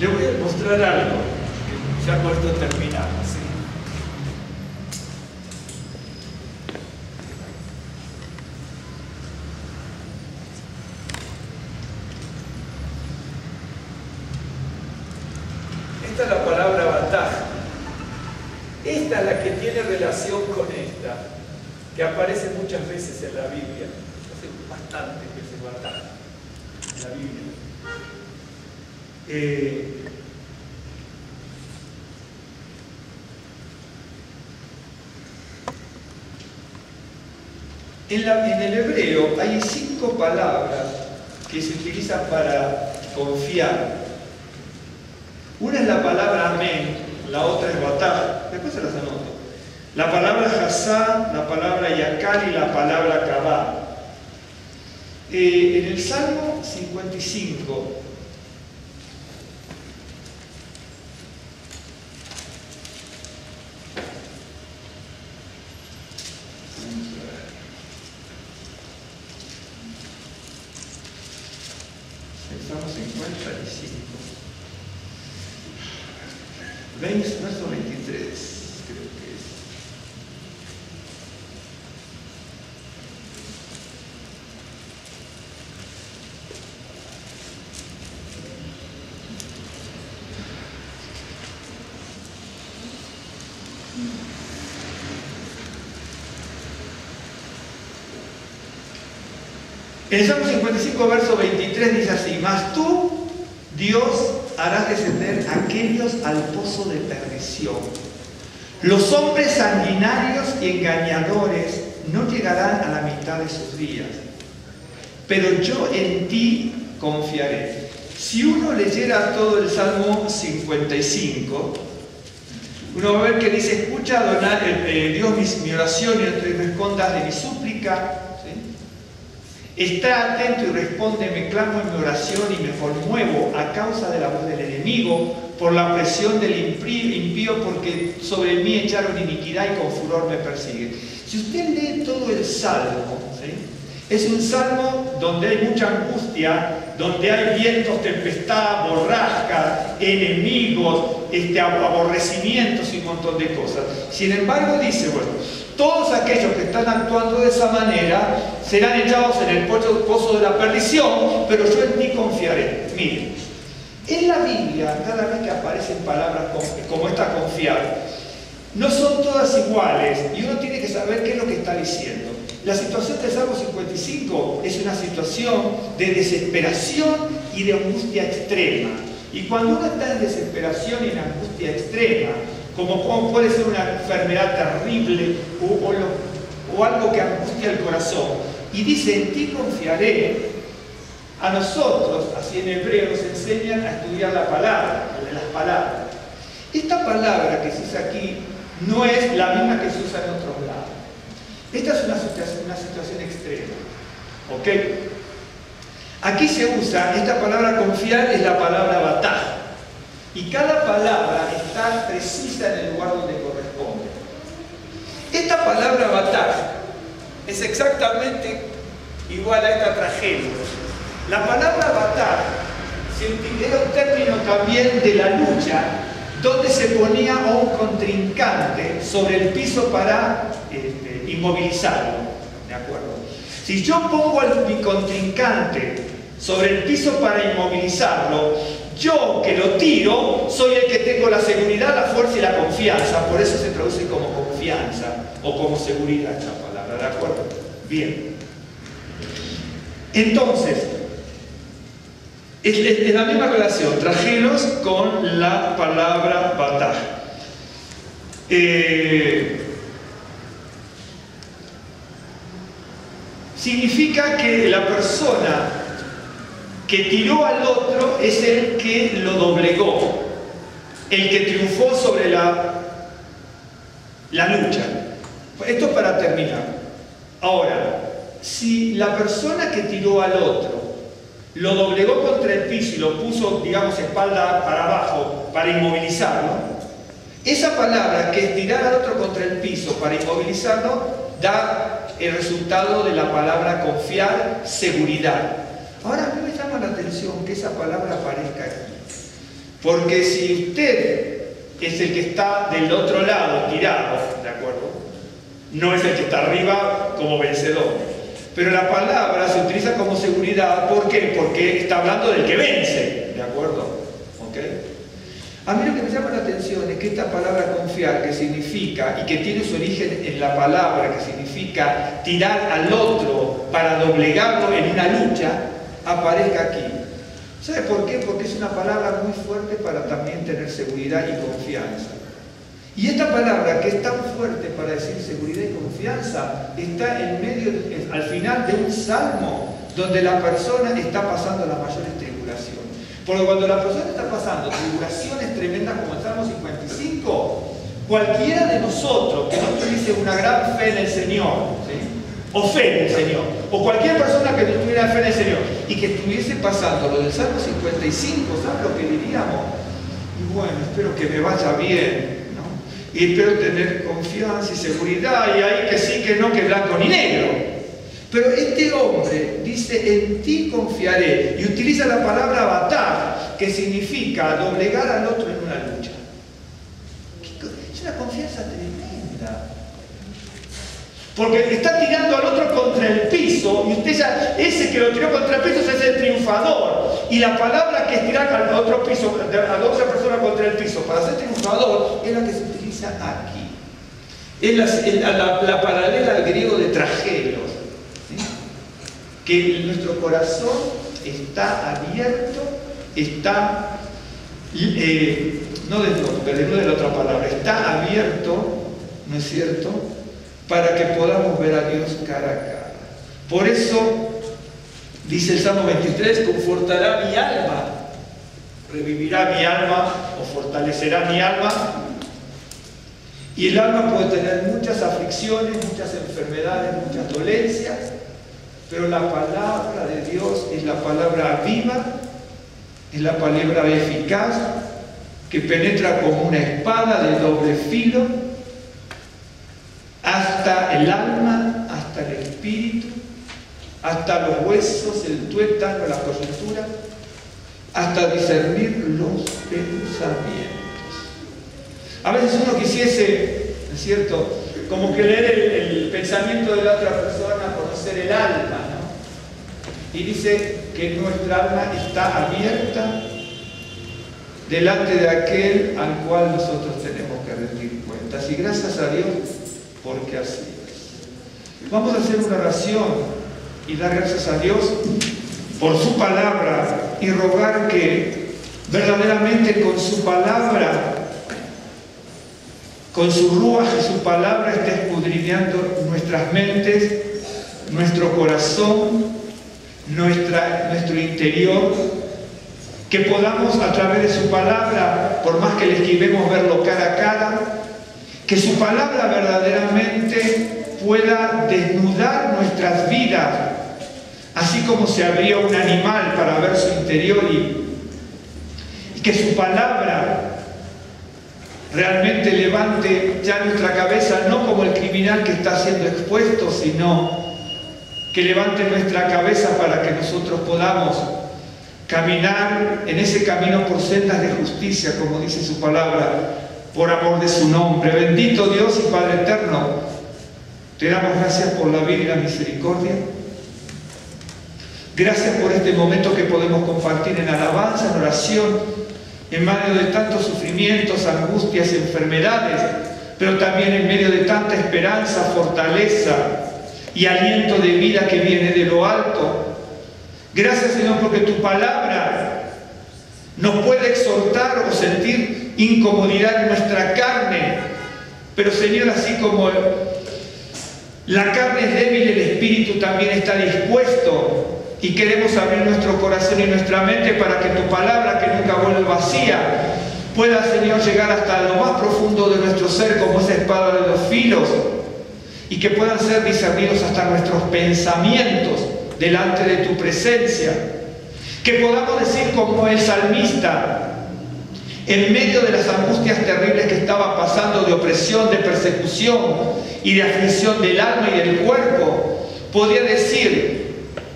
voy a mostrar algo, que ya con esto terminamos, ¿sí? Esta es la palabra bataja. Esta es la que tiene relación con esta, que aparece muchas veces en la Biblia. Hace bastantes veces bataja en la Biblia. En el hebreo hay 5 palabras que se utilizan para confiar. Una es la palabra amén, la otra es bataj, después se las anoto. La palabra hasá, la palabra yakal y la palabra kabá. En el Salmo 55, Salmo 55, verso 23, creo que es. En el Salmo 55, verso 23 dice así: mas tú, Dios, harás descender a aquellos al pozo de perdición. Los hombres sanguinarios y engañadores no llegarán a la mitad de sus días. Pero yo en ti confiaré. Si uno leyera todo el Salmo 55, uno va a ver que dice: escucha, Dios, mi oración y no te respondas de mi súplica. Está atento y responde, me clamo en mi oración y me conmuevo a causa de la voz del enemigo, por la presión del impío, porque sobre mí echaron iniquidad y con furor me persiguen. Si usted lee todo el Salmo, ¿sí?, es un salmo donde hay mucha angustia, donde hay vientos, tempestad, borrascas, enemigos, aborrecimientos y un montón de cosas. Sin embargo dice, bueno, todos aquellos que están actuando de esa manera serán echados en el pozo de la perdición, pero yo en ti confiaré. Miren, en la Biblia, cada vez que aparecen palabras como esta confiar, no son todas iguales y uno tiene que saber qué es lo que está diciendo. La situación del Salmo 55 es una situación de desesperación y de angustia extrema. Y cuando uno está en desesperación y en angustia extrema, como puede ser una enfermedad terrible o algo que angustia el corazón, y dice, en ti confiaré, a nosotros, así en hebreo, nos enseñan a estudiar la palabra, las palabras. Esta palabra que se usa aquí no es la misma que se usa en otros lados. Esta es una situación extrema. ¿Ok? Aquí se usa, esta palabra confiar es la palabra batá. Y cada palabra está precisa en el lugar donde corresponde. Esta palabra batá es exactamente igual a esta tragedia. La palabra batá era un término también de la lucha, donde se ponía a un contrincante sobre el piso para inmovilizarlo. ¿De acuerdo? Si yo pongo a mi contrincante sobre el piso para inmovilizarlo, yo que lo tiro, soy el que tengo la seguridad, la fuerza y la confianza. Por eso se traduce como confianza o como seguridad esta palabra. ¿De acuerdo? Bien. Entonces, es la misma relación, trajeros con la palabra batá. Significa que la persona que tiró al otro es el que lo doblegó, el que triunfó sobre la lucha. Esto para terminar. Ahora, si la persona que tiró al otro lo doblegó contra el piso y lo puso, digamos, espalda para abajo para inmovilizarlo, esa palabra que es tirar al otro contra el piso para inmovilizarlo da el resultado de la palabra confiar, seguridad. Ahora a mí me llama la atención que esa palabra aparezca aquí, porque si usted es el que está del otro lado tirado, ¿de acuerdo? No es el que está arriba como vencedor. Pero la palabra se utiliza como seguridad, ¿por qué? Porque está hablando del que vence, ¿de acuerdo? ¿Ok? A mí lo que me llama la atención es que esta palabra confiar, que significa, y que tiene su origen en la palabra, que significa tirar al otro para doblegarlo en una lucha, aparezca aquí. ¿Sabe por qué? Porque es una palabra muy fuerte para también tener seguridad y confianza. Y esta palabra, que es tan fuerte para decir seguridad y confianza, está en medio, al final de un salmo donde la persona está pasando las mayores tribulaciones. Porque cuando la persona está pasando tribulaciones tremendas como el Salmo 55, cualquiera de nosotros que no tuviese una gran fe en el Señor, ¿sí? O fe en el Señor, o cualquier persona que no tuviera fe en el Señor y que estuviese pasando lo del Salmo 55, ¿sabes lo que diríamos? Y bueno, espero que me vaya bien, y espero tener confianza y seguridad, y ahí que sí, que no, que blanco ni negro. Pero este hombre dice, en ti confiaré, y utiliza la palabra batá, que significa doblegar al otro en una lucha. Es una confianza tremenda. Porque está tirando al otro contra el piso, y usted ya, ese que lo tiró contra el piso es el triunfador. Y la palabra que es tirar al otro piso, a la otra persona contra el piso, para ser triunfador, es la que se utiliza aquí. Es la paralela al griego de trajeros. ¿Sí? Que nuestro corazón está abierto, está, no desnude la otra palabra, está abierto, ¿no es cierto?, para que podamos ver a Dios cara a cara. Por eso, dice el Salmo 23, confortará mi alma, revivirá mi alma o fortalecerá mi alma. Y el alma puede tener muchas aflicciones, muchas enfermedades, muchas dolencias, pero la palabra de Dios es la palabra viva, es la palabra eficaz, que penetra como una espada de doble filo, hasta el alma, hasta el espíritu, hasta los huesos, el tuétano, la coyuntura, hasta discernir los pensamientos. A veces uno quisiese, ¿no es cierto?, como que leer el pensamiento de la otra persona, conocer el alma, ¿no? Y dice que nuestra alma está abierta delante de aquel al cual nosotros tenemos que rendir cuentas. Y gracias a Dios, porque así es. Vamos a hacer una oración y dar gracias a Dios por su palabra y rogar que verdaderamente con su palabra, con su ruaj y su palabra esté escudriñando nuestras mentes, nuestro corazón, nuestro interior, que podamos a través de su palabra, por más que le esquivemos verlo cara a cara, que su palabra verdaderamente pueda desnudar nuestras vidas, así como se abría un animal para ver su interior, y que su palabra realmente levante ya nuestra cabeza, no como el criminal que está siendo expuesto, sino que levante nuestra cabeza para que nosotros podamos caminar en ese camino por sendas de justicia, como dice su palabra, por amor de su nombre. Bendito Dios y Padre eterno, te damos gracias por la vida y la misericordia. Gracias por este momento que podemos compartir en alabanza, en oración, en medio de tantos sufrimientos, angustias, enfermedades, pero también en medio de tanta esperanza, fortaleza y aliento de vida que viene de lo alto. Gracias, Señor, porque tu palabra nos puede exhortar o sentir incomodidad en nuestra carne, pero, Señor, así como la carne es débil, el espíritu también está dispuesto. Y queremos abrir nuestro corazón y nuestra mente para que tu palabra, que nunca vuelve vacía, pueda, Señor, llegar hasta lo más profundo de nuestro ser como esa espada de dos filos, y que puedan ser discernidos hasta nuestros pensamientos delante de tu presencia. Que podamos decir como el salmista, en medio de las angustias terribles que estaba pasando, de opresión, de persecución y de aflicción del alma y del cuerpo, podía decir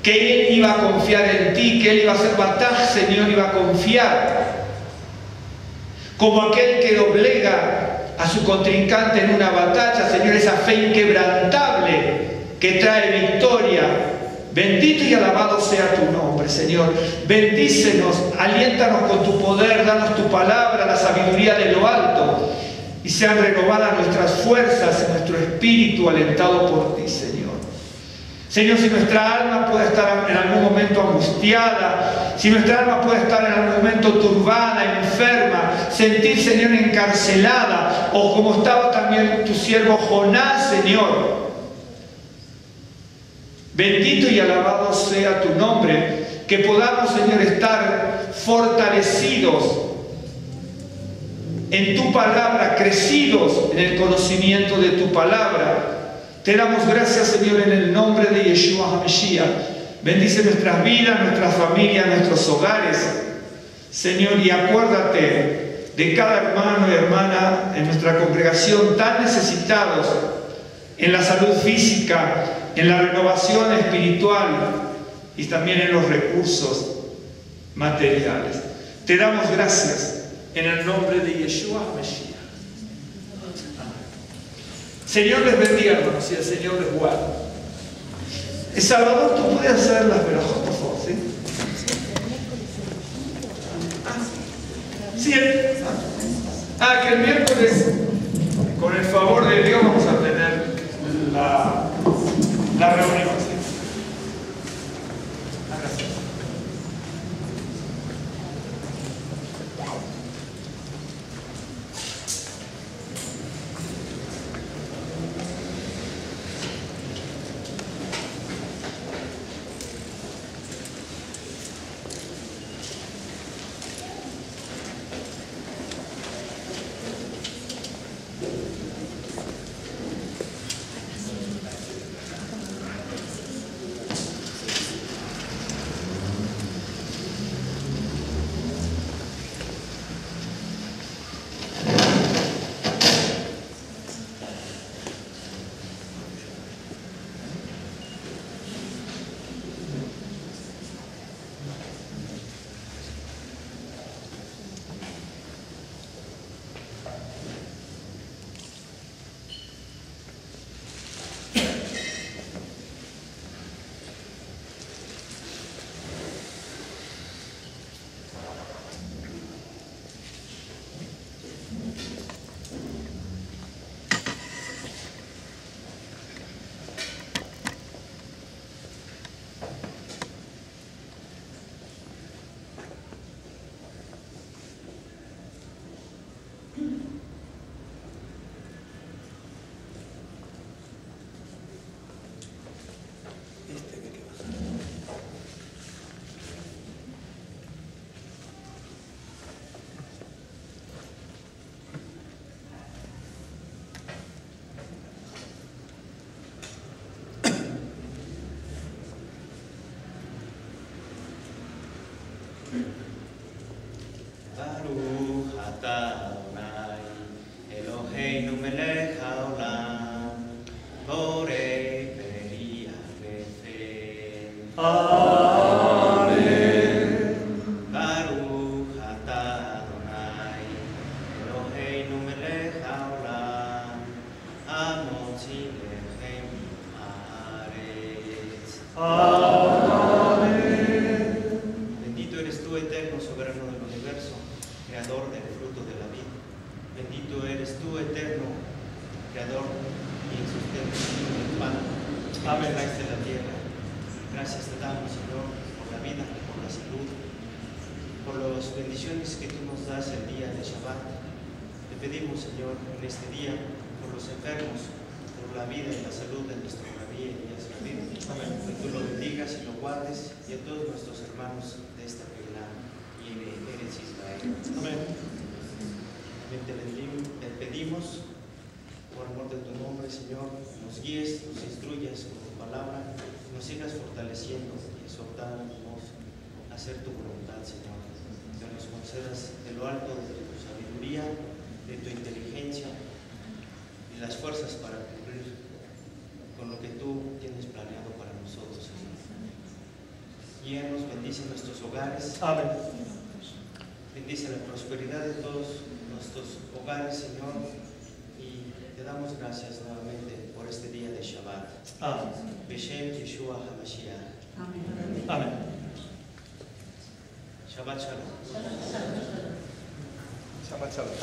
que él iba a confiar en ti, que él iba a hacer batalla, Señor, iba a confiar. Como aquel que doblega a su contrincante en una batalla, Señor, esa fe inquebrantable que trae victoria. Bendito y alabado sea tu nombre, Señor. Bendícenos, aliéntanos con tu poder, danos tu palabra, la sabiduría de lo alto, y sean renovadas nuestras fuerzas, nuestro espíritu alentado por ti, Señor. Señor, si nuestra alma puede estar en algún momento angustiada, si nuestra alma puede estar en algún momento turbada, enferma, sentir, Señor, encarcelada, o como estaba también tu siervo Jonás, Señor, bendito y alabado sea tu nombre, que podamos, Señor, estar fortalecidos en tu palabra, crecidos en el conocimiento de tu palabra. Te damos gracias, Señor, en el nombre de Yeshua HaMashiach. Bendice nuestras vidas, nuestras familias, nuestros hogares, Señor, y acuérdate de cada hermano y hermana en nuestra congregación tan necesitados en la salud física, en la renovación espiritual y también en los recursos materiales. Te damos gracias en el nombre de Yeshua HaMashiach. Señor les bendiga, hermanos, y el Señor les guarde. Salvador, tú puedes hacer las verajot, por favor, ¿sí? Sí, que el miércoles, con el favor de Dios, vamos a tener la reunión, ¿sí? Baruch atah Adonai Eloheinu melech haolam borei beriah v'efel. Amen. Baruch atah Adonai Eloheinu melech haolam hamotzi lechem haaretz. Amén. Bendito eres tú, eterno soberano del universo, creador del fruto de la vida. Bendito eres tú, eterno creador y sustento del pan. Amén. Traes de la tierra. Gracias te damos, Señor, por la vida, por la salud, por las bendiciones que tú nos das el día de Shabbat. Te pedimos, Señor, en este día, por los enfermos, por la vida y la salud de nuestro rabí Elías Rabí. Amén. Que tú lo bendigas y lo guardes, y a todos nuestros hermanos de esta Keilah y de Eretz Israel. Amén. También te pedimos, por amor de tu nombre, Señor, nos guíes, nos instruyas con tu palabra, nos sigas fortaleciendo y exhortándonos a hacer tu voluntad, Señor. Que nos concedas de lo alto de tu sabiduría, de tu inteligencia y las fuerzas para cumplir con lo que tú tienes planeado para nosotros, Señor. Guíanos, bendice nuestros hogares. Amén. Bendice la prosperidad de todos nuestros hogares, Señor, y te damos gracias nuevamente por este día de Shabbat. Amén. Beshem Yeshua HaMashiach. Amén. Shabbat Shalom. Shabbat shalom.